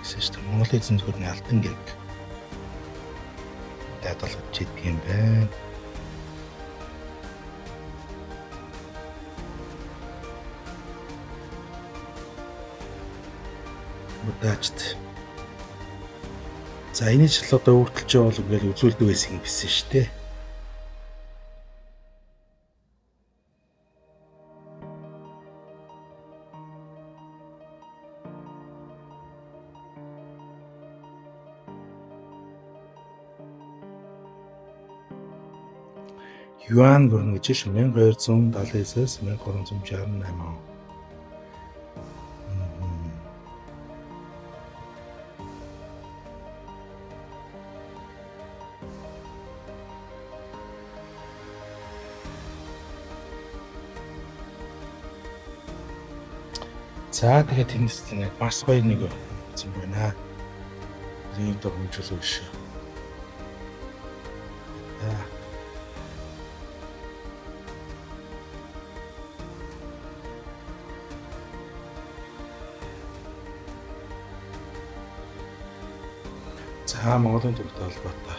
G: Эсвэл Монголын эзэн зүрхний алтан гэрэг. Дадал чийдэг юм байна. Модачт. За энэ жил одоо өөртөлж байгаа бол ингээл үзүүлдэг байсан юм бисэн шүү дээ. Юан гөрнө гэж 1279-аас 1368 он. За тэгээд тэндээс нэг бас гоё нэг юм байна. Энэ дог хэмжүүлсэн шүү. За Монголын төвтэй холбоотой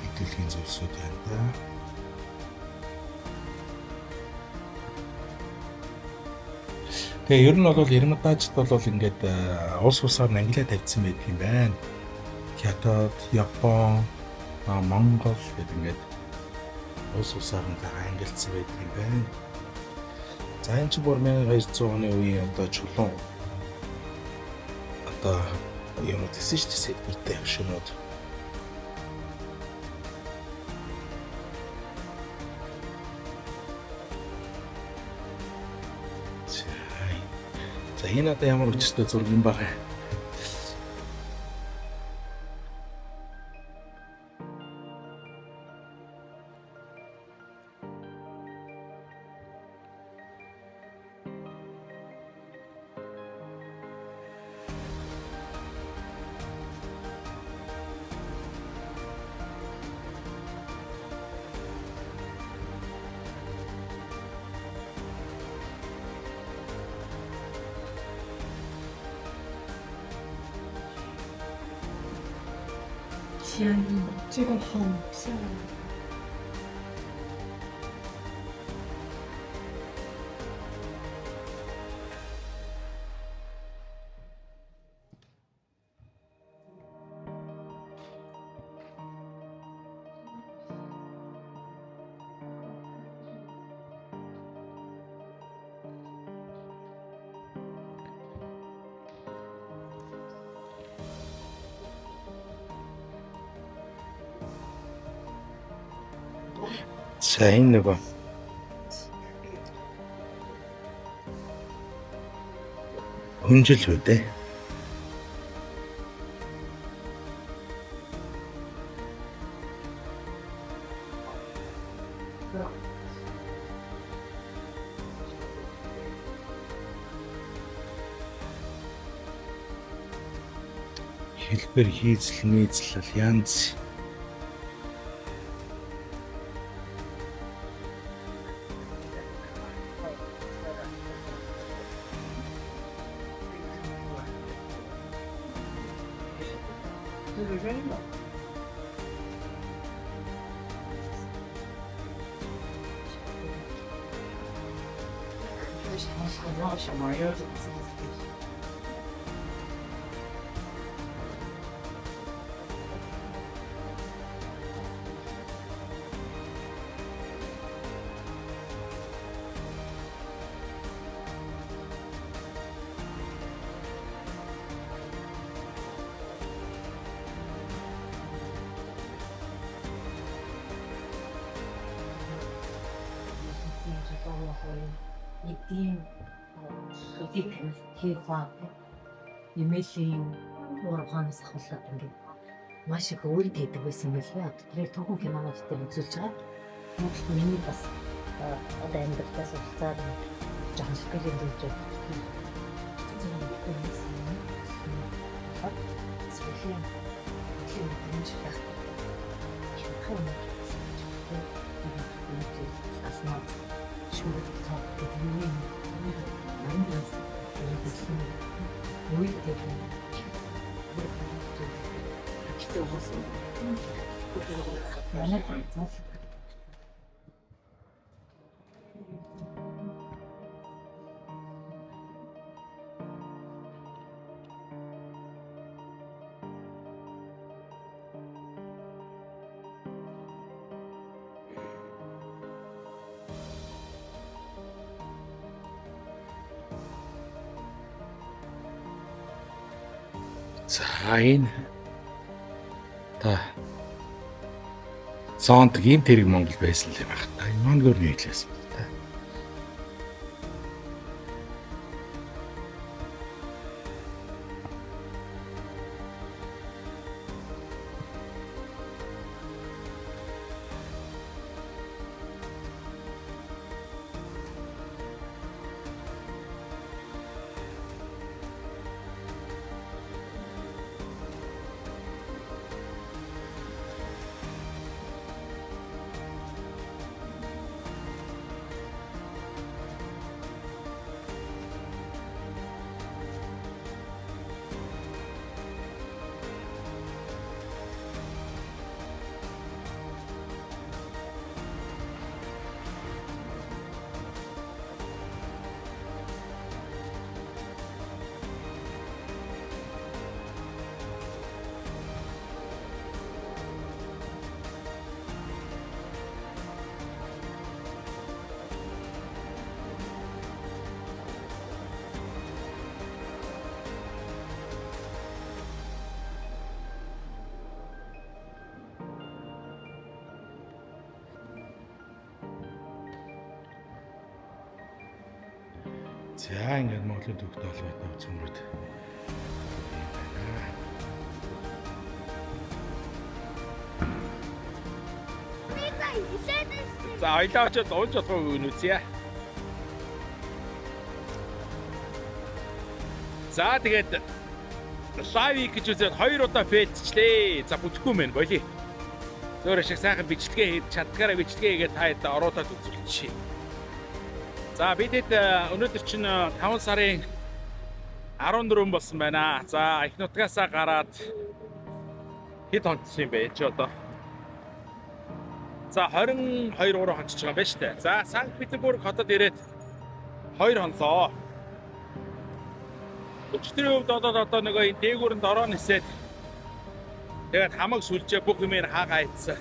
G: мэдээллийн зүйлсүүд байна да. Тэгээ ер нь бол Эрмитажд бол ингээд улс усаар ангилаа тавьсан байдаг юм байна. Хятад, Япон, Монгол гэдэг ингээд улс усаар ангилсан байдаг юм байна. За энэ ч бүр 1200 оны үеийн одоо чулуун одоо юм гэсэн шүү дээ үүтэй шинүүд. За энэ одоо ямар үчтэй зураг юм баг. За энэ нөгөө хүнжил үү дээ. Хэлбэр хийцэл нийцлэл янз
I: тийм өдийг таних хийх баа. Имэйлийн ургаанаас ахуулаад ингээд маш их өөр гэдэг байсан юм лээ. Тэгэхээр түүхэн кинонууд дээр үзүүлж байгаа. Монгол миний бас одоо амьдралаас уулзаад жан сэтгэлийн зүйлж байгаа. Сүүлийн хэмжиж байх. Аснаа шууд цаа гэдэг юм. Англи
G: За энэ та сонт гин тэрэг Монгол байсан л юм байна. Та энэ монгол нийтлээс та. За ингээд Монголын төвхт олгоод үзмөрөд. За ойлооч дуулж болохгүй юм үзье. За тэгээд лайв гэж үзээд 2 удаа фейлдчлээ. За бүтэхгүй мэн болий. Зөөр шиг сайхан бичлэгээ хийж чадгаараа бичлэгээ хийгээд та хэд оруулаад үзүүлчихье. За бидэд өнөөдөр чинь 5 сарын 14 болсон байна. За их нутгаасаа гараад хэд хонцсон юм бэ чи одоо? За 22 ороо хонцож байгаа юм байна шүү дээ. За Санкт-Петербург хотод ирээд 2 хонлоо. Өчтөрийн хувьд одоо нөгөө энэ дээгүүрэнд ороо нисээд тэгээд хамаг сүлжээ бүх юмээр хаагаа ийцсэн.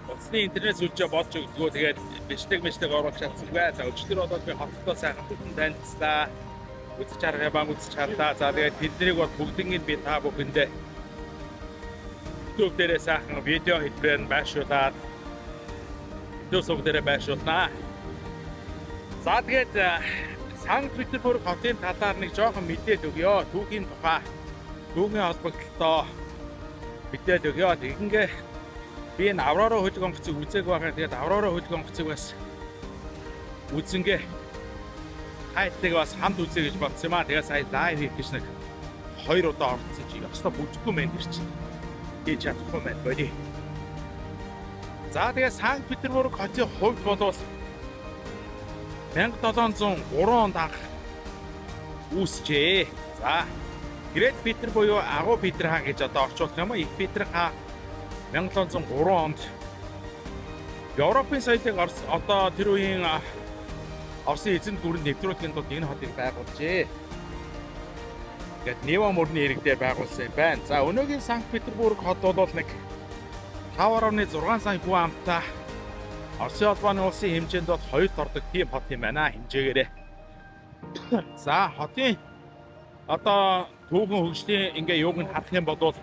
G: Утасны интернет сүлжээ болж өгдгөө тэгээд бичлэг оруулах чадсан бай. За өчтөр одоо би хоттой сайхан бүхэн танилцлаа. Үзэж харгаа бам үзэж харлаа. За тэгээд тэднийг бол бүгднийг би та бүхэндээ YouTube дээрээ сайхан видео хэлбэрээр байршуулад YouTube дээрээ байршуулнаа. За тэгээд Санкт-Петербург хотын талаар нэг жоохон мэдээд өгье. Түүхийн тухай, түүхийн холбогдлолтой мэдээд өгье. Тэгэхэнгээ би энэ Аврора хөлөг онгоцыг үзээг байгаа. Тэгээд Аврора хөлөг онгоцыг бас үзэнгээ хайтайг бас хамт үзье гэж бодсон юм аа. Тэгээд сая лайв хийх гэж нэг 2 удаа орцсон чи ёстой бүжгүй мэн гэр чи. Хийж чадахгүй мэн боли. За тэгээд Санкт-Петербург хотын хувьд бол 1703 онд анх үүсжээ. За Грет Питер буюу Агуу Питер хаан гэж одоо орчуулах юм уу? Их Питер хаан 1703 онд Европын соёлыг одоо тэр үеийн Оросын эзэнт гүрэнд нэвтрүүлэхийн тулд энэ хотыг байгуулжээ. Гэт Нева мөрний ирэг дээр байгуулсан юм байна. За өнөөгийн Санкт-Петербург хот бол нэг 5.6 сая хүн амтай Оросын улбаны улсын хэмжээнд бол 2-т ордог тийм хот юм байна хэмжээгээрээ. За хотын одоо түүхэн хөгжлийн ингээ юуг нь харах юм бол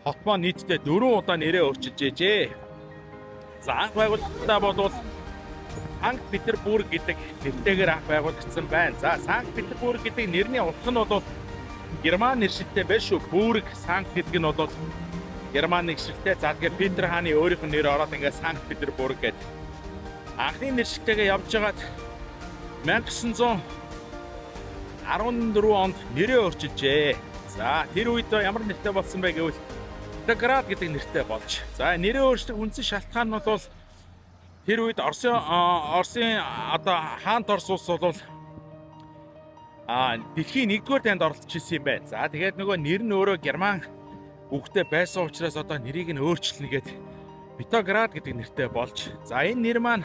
G: хот маань нийтдээ 4 удаа нэрээ өөрчилжээ. За анх байгуулалтаа бол
A: Санкт Петербург гэдэг нэртэйгээр анх байгуулагдсан байна. За Санкт Петербург гэдэг нэрний утга нь бол Герман нэршилтэй биш шүү. Бүрг Санкт гэдэг нь бол Герман нэршилтэй. За тэгэхээр Петр хааны өөрийнх нь нэр ороод ингээд Санкт Петербург гэдэг. Анхны нэршилтэйгээ явж байгаад 1914 онд нэрээ өөрчилжээ. За тэр үед ямар нэртэй болсон бэ гэвэл Петроград гэдэг нэртэй болж. За нэрээ өөрчлөх үндсэн шалтгаан нь бол тэр үед Оросын одоо хаант Орос улс бол дэлхийн 1-р танд оролцож ирсэн юм байна. За тэгээд нөгөө нэр нь өөрөө Герман үгтэй байсан учраас одоо нэрийг нь өөрчилнө гэд Петроград гэдэг нэртэй болж. За энэ нэр маань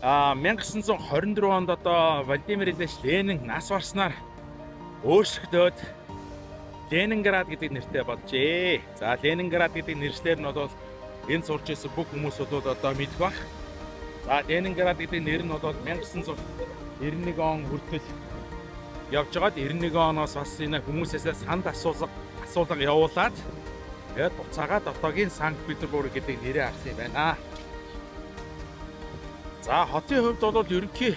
A: 1924 онд одоо Владимир Ильич Ленин нас барснаар өөрчлөгдөөд Ленинград гэдэг нэртэй болжээ. За Ленинград гэдэг нэршлэр нь бол энэ сурч ирсэн бүх хүмүүсүүд одоо мэдэх баг. За Ленинград гэдэг нэр нь бол 1991 он хүртэл явж байгаад 91 оноос бас энэ хүмүүсээс санд асуулга явуулаад тэгээд буцаагаад одоогийн Санкт Петербург гэдэг нэрээ авсан юм байна. За хотын хувьд бол ерөнхий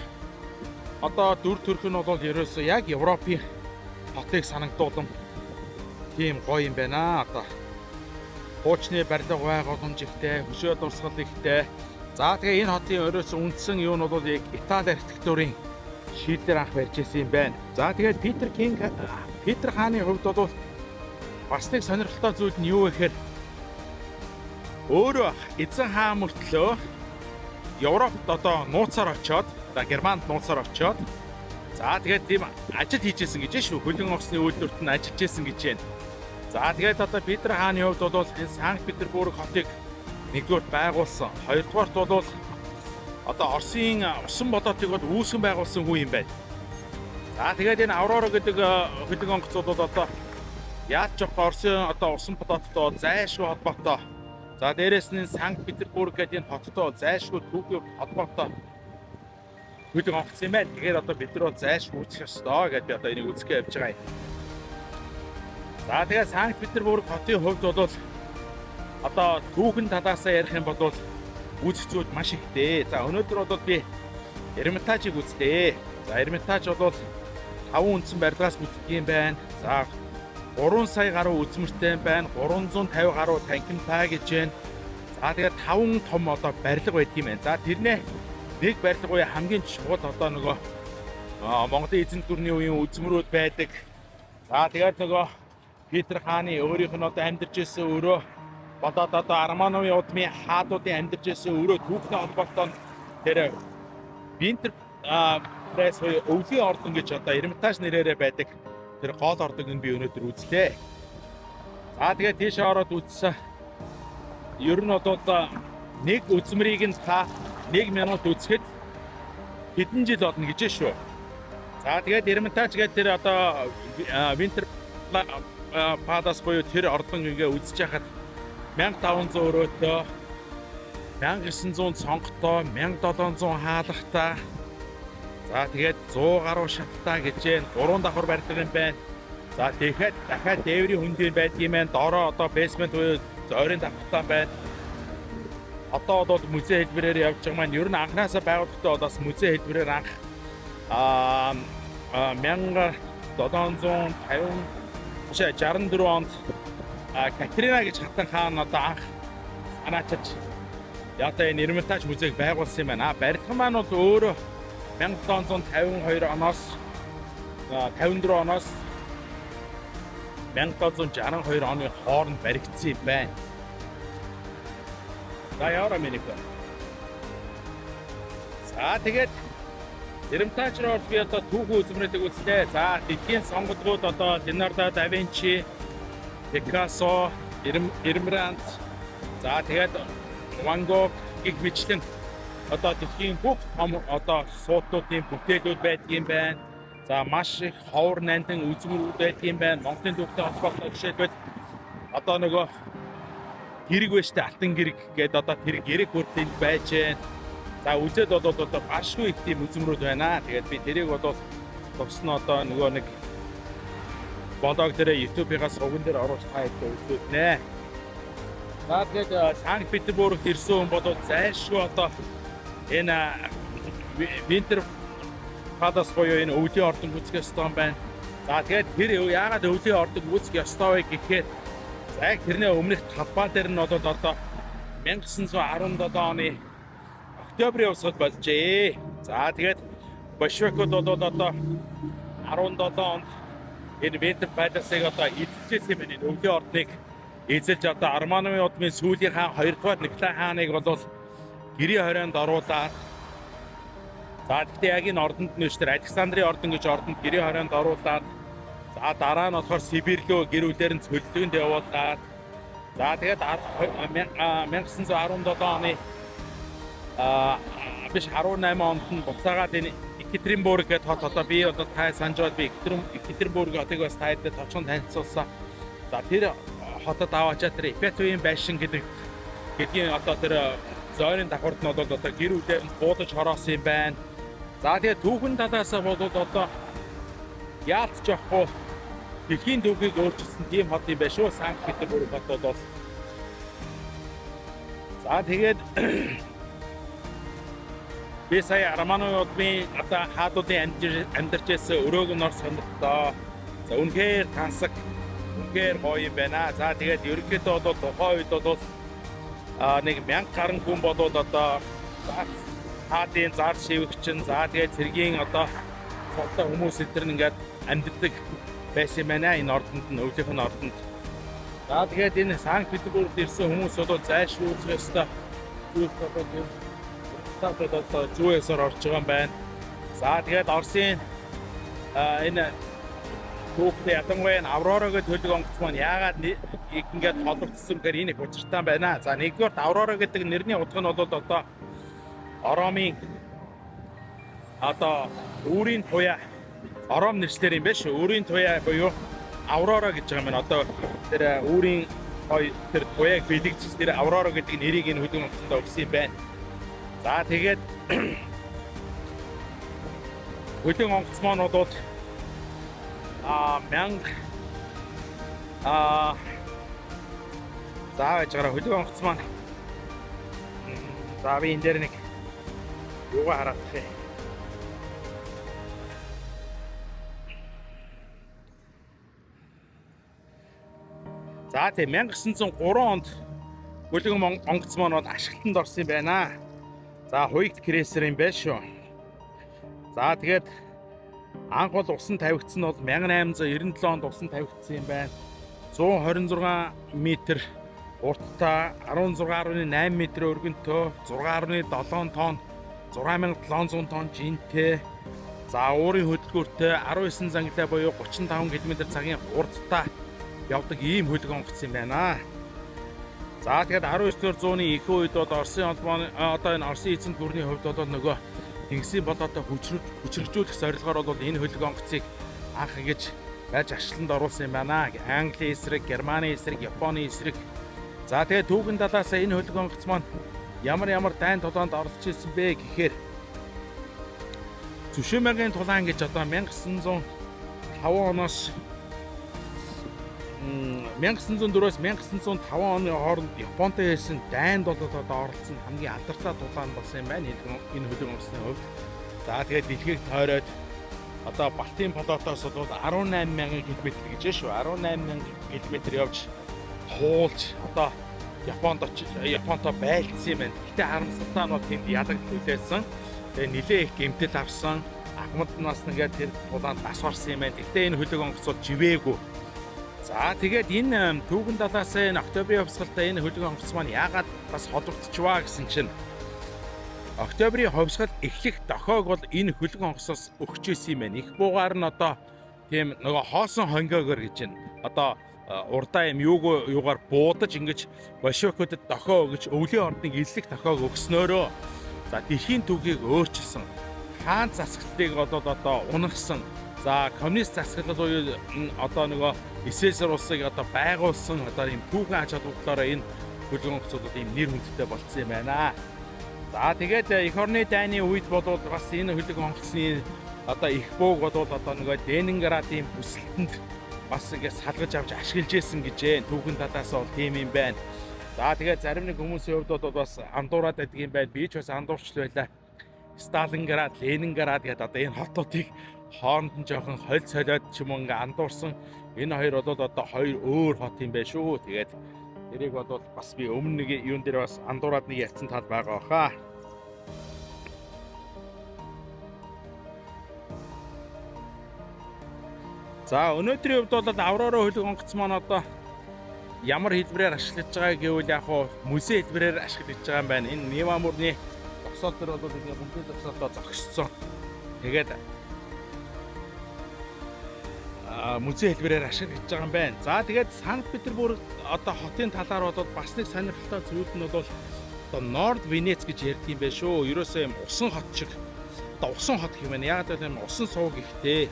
A: одоо дүр төрх нь бол ерөөсөө яг Европын хотыг санагдуулсан тийм гоё юм байна. Одоо хуучны барилга байгууламж ихтэй, хөшөө дурсгал ихтэй. За тэгээ энэ хотын ерөөсөө үндсэн юу нь бол яг Итали архитектурын шийдээр анх барьж ирсэн юм байна. За тэгээд Петр хааны хувьд бол бас нэг сонирхолтой зүйл нь юу гэхээр өөрөө эзэн хаан мөртлөө Европт одоо нууцаар очиод, Германд нууцаар очиод. За тэгээд тийм ажил хийжсэн гэж шүү. Хөлөн осны үйлдвэрт нь ажиллаж исэн гэж байна. За тэгээд одоо Петр хааны хувьд бол энэ Санкт Петербург хотыг нэгдүгээр байгуулсан. Хоёрдугаарт бол одоо Оросын усан болоотыг бол үүсгэн байгуулсан хүн юм байна. За тэгээд энэ Аврора гэдэг хөлөн онгоцууд бол одоо яаж ч Оросын одоо усан болооттой зайлшгүй холбоотой. За дээрэс нь Санкт Петербург гэдэг энэ хоттой зайлшгүй түүхий холбоотой хөлөн онгоц юм байна. Тэгэхээр одоо бид нар зайлшгүй үүсгэх ёстой гэдээ би одоо энийг үзэхээ явж байгаа юм. За тэгээд Санкт Петербург хотын хувьд бол одоо түүхэн талаасаа ярих юм бол үзэх зүйл маш ихтэй. За өнөөдөр бол би Эрмитажийг үзлээ. За Эрмитаж бол 5 үндсэн барилгаас бүтдэг юм байна. За 3 сая гаруй үзмэртэй байна. 350 гаруй танхимтай гэж байна. За тэгээд 5 том одоо барилга байдаг юм байна. За тэрнээ нэг барилга буюу хамгийн чухал одоо нөгөө Монголын эзэн гүрний үеийн үзмрүүд байдаг. За тэгээд нөгөө Петр хааны өөрийнх нь одоо амьдарч ирсэн өрөө бодоод одоо Армановын удмын хаадуудын амьдарч ирсэн өрөө түүхтэй холбоотой тэр Винтер пресс буюу өвлийн ордон гэж одоо Эрмитаж нэрээрээ байдаг. Тэр гол ордыг нь би өнөөдөр үзлээ. За тэгээд тийш ороод үзсэн. Ер нь бол нэг үзмрийг нь та 1 минут үзэхэд хэдэн жил болно гэж шүү. За тэгээд Эрмитаж гэдэг тэр одоо Винтер Палас буюу тэр ордон ингээ үзэж хахад 1500 өрөөтэй, 1900 цонготой, 1700 хаалгатай. За тэгээд 100 гаруй шаттай гэж байна. 3 давхар барилга юм байна. За тэгэхэд дахиад дээврийн хүндийн байдаг юм байна. Доороо одоо бейсмент буюу зойрын давхартай байна. Одоо бол музей хэлбэрээр явж байгаа маань ер нь анхнаасаа байгууллагатай бол бас музей хэлбэрээр анх 1764 онд Катрина гэж хатан хаан одоо анх санаачилж ята энэ Эрмитаж музейг байгуулсан юм байна. Барилга маань бол өөрөө 1752 оноос 54 оноос 1762 оны хооронд баригдсан юм байна. За яараа минийх. За тэгээд Эрмитаж руу би одоо түүхэн үзмрэлийг үзлээ. За дэлхийн сонгодлууд одоо Леонардо да Винчи, Пикассо, Рембрандт, за тэгээд Ван Гог гэх мэтлэн одоо дэлхийн бүх одоо суудлуудын бүтээлүүд байдаг юм байна. За маш их ховор нандин үзмрүүд байдаг юм байна. Монголын түүхтэй холбоотой жишээлбэл одоо нөгөө гэрэг байштай алтан гэрэг гэдэг одоо тэр гэрэг хүртэл байж байна. За үзээд бол одоо башгүй их тийм үзмрүүд байна. Тэгээд би тэрийг бол тусна одоо нөгөө нэг блог дээр YouTube-аас уган дээр оруулж хайдаг үзүүлнэ. За тэгээд Санкт Петербургт ирсэн хүн бол зайлшгүй одоо энэ Winter Palace буюу энэ өвлийн ордон үзэх ёстой юм байна. За тэгээд тэр яагаад өвлийн ордон үзэх ёстой вэ гэхээр яг тэрний өмнөх талбай дээр нь одоо 1917 оны октябрийн усад болжээ. За тэгээд большевикууд одоо 17 онд энэ Winter Palace-ыг одоо эзэлжсэн юм байна. Өвлийн ордныг эзэлж одоо Арманы удмын сүүлийн хаан 2 дугаар Николай хааныг бол гэрийн хорионд оруулаад за гэхдээ яг энэ ордонд нөөцтөр Александрийн ордон гэж ордонд гэрийн хорионд оруулаад за дараа нь болохоор Сибирь рүү гэр бүлээр нь цөллөгөнд явуулаад за тэгээд 1917 оны биш 18 онд нь буцаагаад энэ Екатеринбург гэдэг хот одоо би одоо та санаж байна би Екатеринбург хотыг бас таад товчхон танилцуулсан. За тэр хотод аваачаа тэр Ипатовын байшин гэдгийн одоо тэр зойрын давхарт нь одоо гэр бүлээр нь буудаж хороосон юм байна. За тэгээд түүхэн талаас бол одоо яалтч явахгүй дэлхийн түүхийг өөрчилсөн тийм хот юм байна шүү. Санкт Петербург хот бол. За тэгээд би сая Арманы удмын одоо хаадуудын амьдарч байсан өрөөг нь ор сонирхлоо. За үнэхээр тансаг үнэхээр гоё юм байна. За тэгээд ерөнхийдөө бол тухайн үед бол нэг 1000 гаруй хүн болоод одоо хаадын зар шивгчин за тэгээд цэргийн одоо цолтой хүмүүс эдгээр ингээд амьддаг байсан юм байна энэ ордонд нь өвлийнхэн ордонд. За тэгээд энэ Санкт Петербургт ирсэн хүмүүс бол зайлшгүй өстой зүүсээр орж байгаа юм байна. За тэгээд Оросын энэ түүхтэй ядангуяа Аврора гэдэг хөлөг онгоц маань яагаад ингээд холбогдсон гэхээр энэ их учиртай байна. За нэгдүгээр Аврора гэдэг нэрний утга нь бол одоо Оромын одоо өөрийн туяа Ором нэрчлэр юм байна шүү. Өөрийн туяа буюу Аврора гэж байгаа юм байна. Одоо тэр өөрийн тэр туяаг бэлэгдсэн тэр Аврора гэдэг нэрийг энэ хөлөг онгоцонд өгсөн юм байна. За тэгээд хөлөг онгоц маань бол 1000 зааж гараа хөлөг онгоц маань за би энэ дээр нэг юугаа хараад тээ. За тийм 1903 онд хөлөг онгоц маань ашиглалтанд орсон юм байна. За хуйгт крейсер юм байна шүү. За тэгээд анх бол усан тавигдсан бол 1897 онд усан тавигдсан юм байна. 126 м урттай, 16.8 м өргөнтэй, 6.7 тонн, 6700 тонн жинтэй. За уурын хөдөлгөөртэй 19 зангалаа буюу 35 км цагийн хурдтай явдаг ийм хөлөг онгоц юм байна. За тэгээд 19-р зууны их үед бол Оросын холбооны одоо энэ Оросын эзэнт гүрний хувьд бол нөгөө Тэнгисийн болоодоо хүчрэгжүүлэх зорилгоор бол энэ хөлөг онгоцыг анх ингэж байж ашиглалтанд оруулсан юм байна. Англи эсрэг, Германы эсрэг, Японы эсрэг. За тэгээд түүхэн талаас энэ хөлөг онгоц маань ямар дайн тулаанд оролцож ирсэн бэ гэхээр Цүшимагийн тулаан гэж одоо 1905 оноос 1904-өөс 1905 оны хооронд Японтой хийсэн дайнд бол одоо оролцсон хамгийн алдартай тулаан болсон юм байна энэ хөлөг онгоцны хувьд. За тэгээд дэлхийг тойроод одоо Балтийн болоотоос бол 18000 км гэж шүү. 18000 км явж хуулж одоо Японтой байлцсан юм байна. Гэтэ харамсалтай нь бол тэнд ялагдчихлээсэн. Тэгээ нилээ их гэмтэл авсан. Ахмаднаас нэгээд тэр тулаанд нас орсон юм байна. Гэтэ энэ хөлөг онгоц бол живээгүй. За тэгээд энэ түүхэн талаас энэ октябрийн хувьсгалтай энэ хөлөг онгоц маань яагаад бас холбогдчихваа гэсэн чинь октябрийн хувьсгал эхлэх дохойг бол энэ хөлөг онгоцоос өгч ирсэн юм байна. Их буугаар нь одоо тийм нөгөө хоосон хонгоогоор гэж байна. Одоо урдаа юм юугаар буудаж ингэж большевикуудад дохой өгч өвлийн ордыг эзлэх дохойг өгснөөрөө за дэлхийн түүхийг өөрчилсөн. Хаан засаглалыг одоо унагсан. За коммунист засаглал буюу одоо нөгөө СССР улсыг одоо байгуулсан одоо ийм түүхэн ач холбогдлоороо энэ хөлөг онгоцууд ийм нэр хүндтэй болцсон юм байна. За тэгээд эх орны дайны үед бол бас энэ хөлөг онгоцны одоо их бууг бол одоо нөгөө Ленинградын бүсэлтэнд бас ингэ салгаж авч ашиглаж ирсэн гэж түүхэн талаас бол тийм юм байна. За тэгээд зарим нэг хүмүүсийн хувьд бол бас андуураад байдаг юм байна. Би ч бас андуурч байлаа. Сталинград, Ленинград гэдэг одоо энэ хотуудыг хооронд нь жоохон холь солиод ч юм уу ингээ андуурсан. Энэ хоёр бол одоо хоёр өөр хот юм байна шүү. Тэгээд тэрийг бол бас би өмнө нэг юун дээр бас андуураад нэг ярьсан тал байгаа хаа. За өнөөдрийн хувьд бол Аврора хөлөг онгоц маань одоо ямар хэлбэрээр ашиглаж байгаа гэвэл яг хуу музей хэлбэрээр ашиглаж байгаа юм байна. Энэ Нева мөрний зогсоол төр бол ингээ бүхий зогсоолоо зогссон. Тэгээд музей хэлбэрээр ашиглаж байгаа юм байна. За тэгээд Санкт Петербург одоо хотын талаар бол бас нэг сонирхолтой зүйл нь бол одоо Норд Венец гэж ярьдаг юм байна шүү. Ерөөсөө юм усан хот шиг. Одоо усан хот гэх юм байна. Яг л юм усан сувг ихтэй.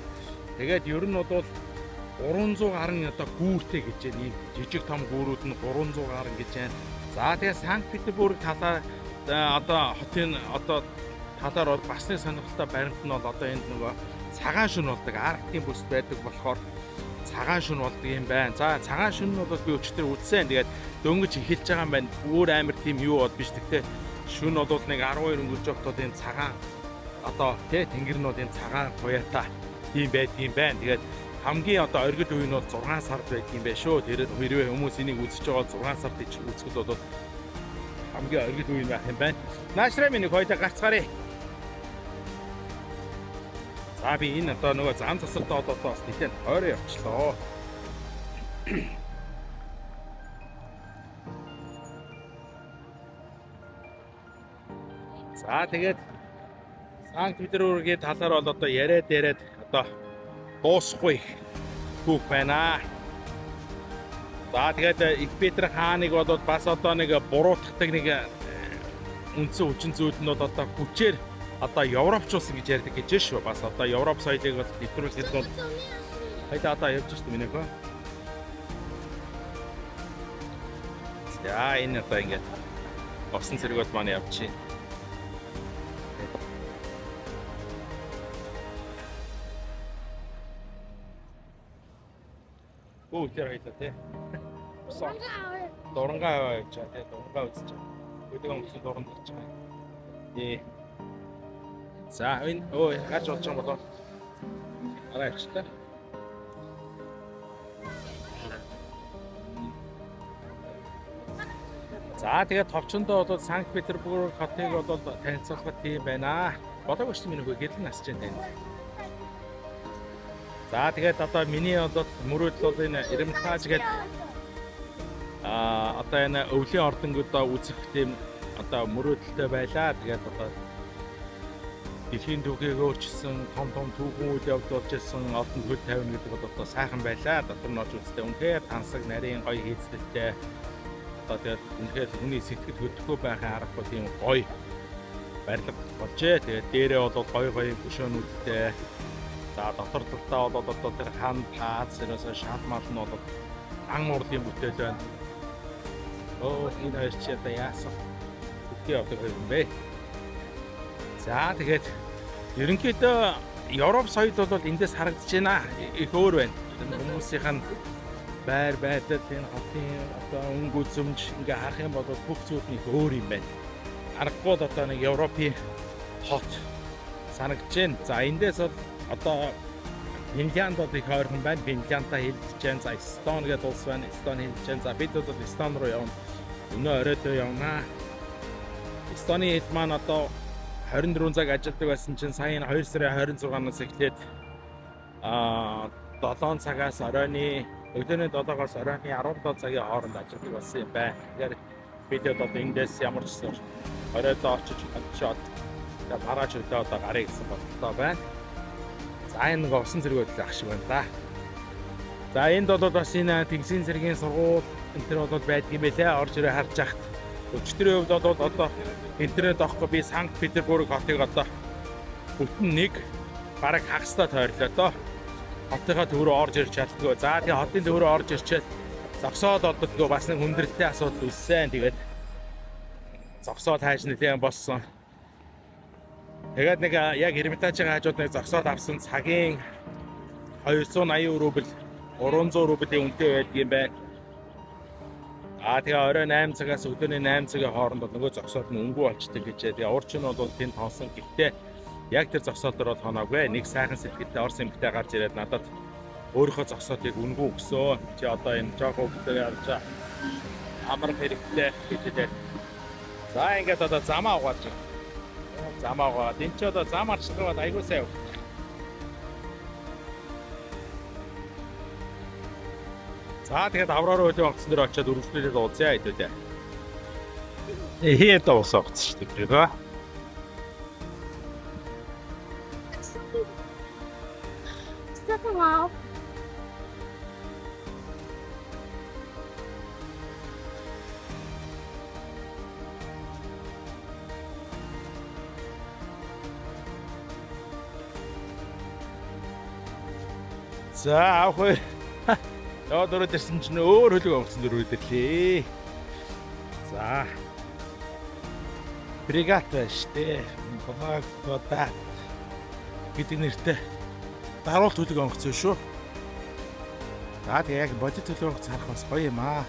A: Тэгээд ер нь бол 300 гаруй одоо гүүртэй гэж байна. Ийм жижиг том гүүрүүд нь 300 гаруй гэж байна. За тэгээд Санкт Петербург талаар одоо хотын одоо талаар бол бас нэг сонирхолтой баримт нь бол одоо энд нөгөө цагаан шүн болдог арктын бүс байдаг болохоор цагаан шүн болдог юм байна. За цагаан шүн нь бол би өчтөр үзсэн. Тэгээд дөнгөж эхэлж байгаа юм байна. Өөр амар тийм юу бод биш. Тэгтээ шүн бол нэг 12 өнгөрж өгтод энэ цагаан одоо тий тэнгэр нь бол энэ цагаан туяатай тийм байдаг юм байна. Тэгээд хамгийн одоо оргил үе нь бол 6 сард байдаг юм байна шүү. Тэр хэрвээ хүмүүс энийг үзэж байгаа 6 сард үзэхэд бол хамгийн оргил үе байх юм байна. Наашраа миний хоёулаа гарцгаарэ. За би энэ одоо нөгөө зам засалтаа одоо бас нэлээд тойроо явчлаа. За тэгээд Санкт Петербургийн талаар бол одоо яриад одоо дуусахгүй түүх байна. За тэгээд их Петр хааныг бол бас одоо нэг буруутгадаг нэг үндсэн хүчин зүйл нь бол одоо хүчээр одоо европчуулсан гэж ярьдаг гэж шүү. Бас одоо Европ соёлыг бол нэвтрүүлэхэд бол хайда одоо явж шүү дээ минийхөө. За энэ одоо ингээд осон цэргүүд маань явж чинь. Оо тэр хайда тий. Доронгаа явж байгаа тий. Доронгаа үзэж байгаа. Өдөг өнгөсөн дорон дэж байгаа. Ээ. За энэ гарч болж байгаа болоо. Араач та. За тэгээд товчондоо бол Санкт Петербург хотыг бол танилцуулах тийм байна. Болоогч миний хөө гэрэл насч байна. За тэгээд одоо миний бол мөрөөдөл бол энэ Эрмитаж гэдэг одоо энэ өвлийн ордонгуудаа үзэх тийм одоо мөрөөдөлтэй байлаа. Тэгээд одоо дэлхийн түүхийг өөрчилсөн том түүхүүд явуулж ирсэн олон хөл тавина гэдэг бол одоо сайхан байлаа. Дотор нь орж үзтээ үнхээр тансаг нарийн гоё хийцэлтэй. Одоо тэгээд үнхээр хүний сэтгэл хөдлөхөө байхын аргагүй тийм гоё барилга болжээ. Тэгээд дээрээ бол гоё хөшөөнүүдтэй. За дотор талдаа бол одоо тэр хан паац зэрэгс шалмал нь бол ан урлын бүтээл байна. Энэ хоёр ч одоо яасан үгүй явдаг юм бэ. За тэгээд ерөнхийдөө Европ соёл бол эндээс харагдаж байна. Их өөр байна. Хүмүүсийн байр байдал энэ хотын одоо өнгө үзэмж ингээ харах юм бол бүх зүйл нь өөр юм байна. Аргагүй одоо нэг Европын хот санагдаж байна. За эндээс бол одоо Финлянд бол их ойрхон байна. Финландтай хэлж जैन. За Эстон гэдэг улс байна. Эстон хэлж जैन. За бид бол Эстон руу явна. Өнөө оройдоо явнаа. Эстоны хэл маань одоо 24 цаг ажилладаг байсан чинь сая 2 сарын 26-наас эхлээд 7 цагаас оройны өглөөний 7-оос оройны 17 цагийн хооронд ажилладаг болсон юм байна. Тэгэхээр бид одоо эндээс ямар ч оройдоо очиж чадчихад маргааш өдөө одоо гарыг гэсэн бодлоо байна. За энэ нэг усан зэрэг ах шиг байна да. За энд бол бас энэ Тэнгисийн цэргийн сургууль энэ төр бол байдгийн байлаа. Орж ирээ харж яхад өчтөрийн хувьд бол одоо интернет авахгүй би Санкт Петербург хотыг одоо бүтэн нэг бараг хагастай тойрлоо доо. Хотынхаа төв рүү орж ирж чаддгүй. За тэгээ хотын төв рүү орж ирчээд зогсоод оддоггүй бас нэг хүндрэлтэй асуудал үүссэн. Тэгээд зогсоод хайж нэлээд болсон. Тэгээд нэг яг Эрмитажийн хажууд нэг зогсоод авсан цагийн 280 рубль 300 рублийн үнэтэй байдаг юм байна. Тэгээ орой 8 цагаас өдөрний 8 цагийн хооронд нөгөө зогсоод нь өнгөө болчтой гэжээ. Тэгээ урчин бол тэнд тоосон. Гэхдээ яг тэр зогсоод дор бол хоноогүй. Нэг сайхан сэтгэлтэй Орос эмэгтэй гарч ирээд надад өөрийнхөө зогсоодыг өнгөө өгсөө. Чи одоо энэ жоо хөвгтөө явж амар хэрэгтэй гэдэг. За ингээд одоо замаа угааж байна. Замаа угаад энэ ч одоо зам арчлагаад айгуу сайн. За тэгээд авраараа хөлийн онгоцон дээр очиад үргэлжлүүлээд уулзъя хэдүүлээ. Хээ доо усагц шүү дээ.
B: Wow.
A: За авах. Яа дөрөд ирсэн чинь өөр хөлөг онгоцон дээр үдэрлээ. За. Бригад байж тээ. Багтаа. Гэдэг нэртэй. Даруулт хөлөг онгоцон шүү. За тэгээ яг бодит хөлөг онгоц харах бас гоё юм аа.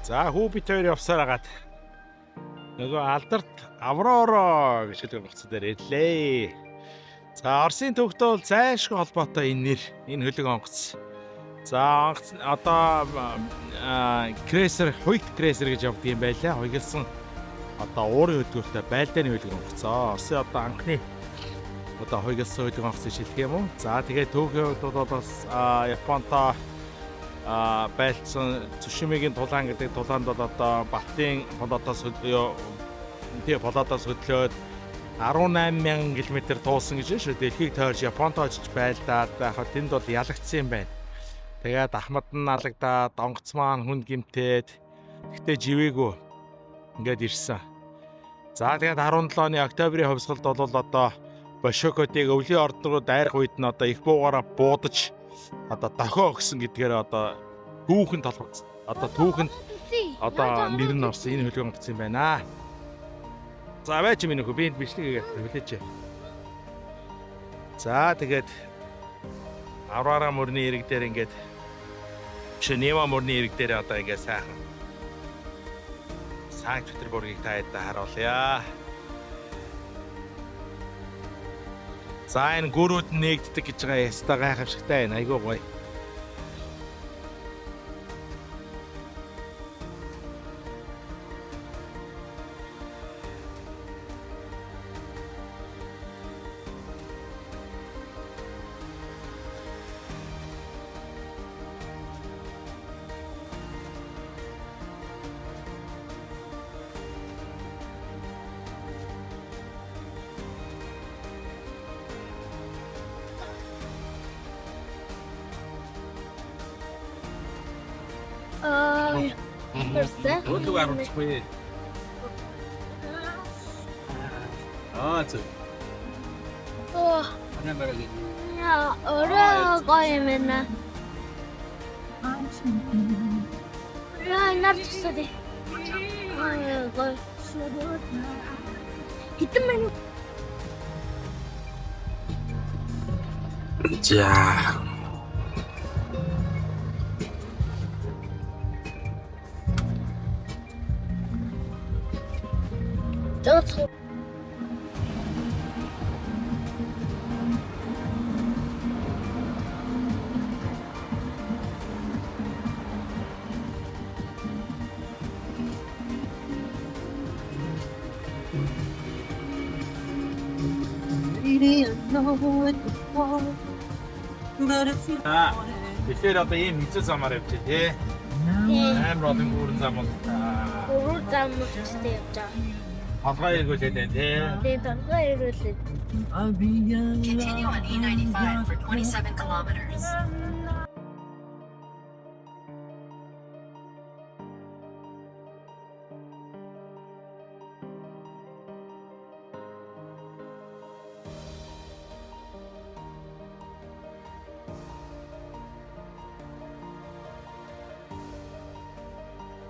A: За хүү бит хоёр явсаар агаад нөгөө алдарт Аврора гэж хэлдэг онгоцон дээр ирлээ. За Оросын төвхтэй бол зайлшгүй холбоотой энэ нэр, энэ хөлөг онгоц. За онгоц одоо крейсер, Хуйт крейсер гэж явдаг юм байлаа. Хуйгалсан одоо уурын хөдөлгөөртэй байлдааны хөлөг онгоц. Оросын одоо анхны одоо хуйгалсан хөлөг онгоц гэж хэлэх юм уу? За тэгээд Токиод бол бас Японтой байлцсан Цушимигийн тулаан гэдэг тулаанд бол одоо Балтийн болоодоос хөдлөөд 18,000 км туусан гэж шүү. Дэлхийг тойрч Японтой очиж байлдаад яг тэнд бол ялагдсан юм байна. Тэгээд ахмад нь алагдаад онгоц маань хүнд гимтээд гэхдээ живээгүй ингээд ирсэн. За тэгээд 17 оны октябрийн хувьсгалд бол одоо Бошокотыг өвлийн орд руу дайрах үед нь одоо их буугаараа буудаж одоо дохио өгсөн гэдгээр одоо түүхэнд толгоц. Одоо түүхэнд одоо нэр нь орсон энэ хөлөг онгоц юм байна. За байж минь нөхөө би энд бичлэг хийгээд хүлээч. За тэгээд Аврора мөрний ирэг дээр ингээд Женева мөрний ирэг дээр одоо ингээд сайхан Санкт Петербургийг таадаа харуулъя. За энэ гүрүүд нэгддэг гэж байгаа ястаа гайхамшигтай байна. Айгуу гоё.
B: Perse?
A: Хөлөг аруулахгүй. Зөв.
B: Ja, ora гоё юм байна. Нар тусаад. Гоё. Хитэн мань.
A: За.
B: That's
A: Тэгэхээр одоо ийм хэцүү замаар явж байна тий. Амар олон гүрэн зам бол.
B: Гурван зам мөчтэй явж байгаа.
A: Толгой эргүүлээд байна тий.
B: Тэгээд толгой эргүүлээд.
J: Continue on E95 for 27 kilometers.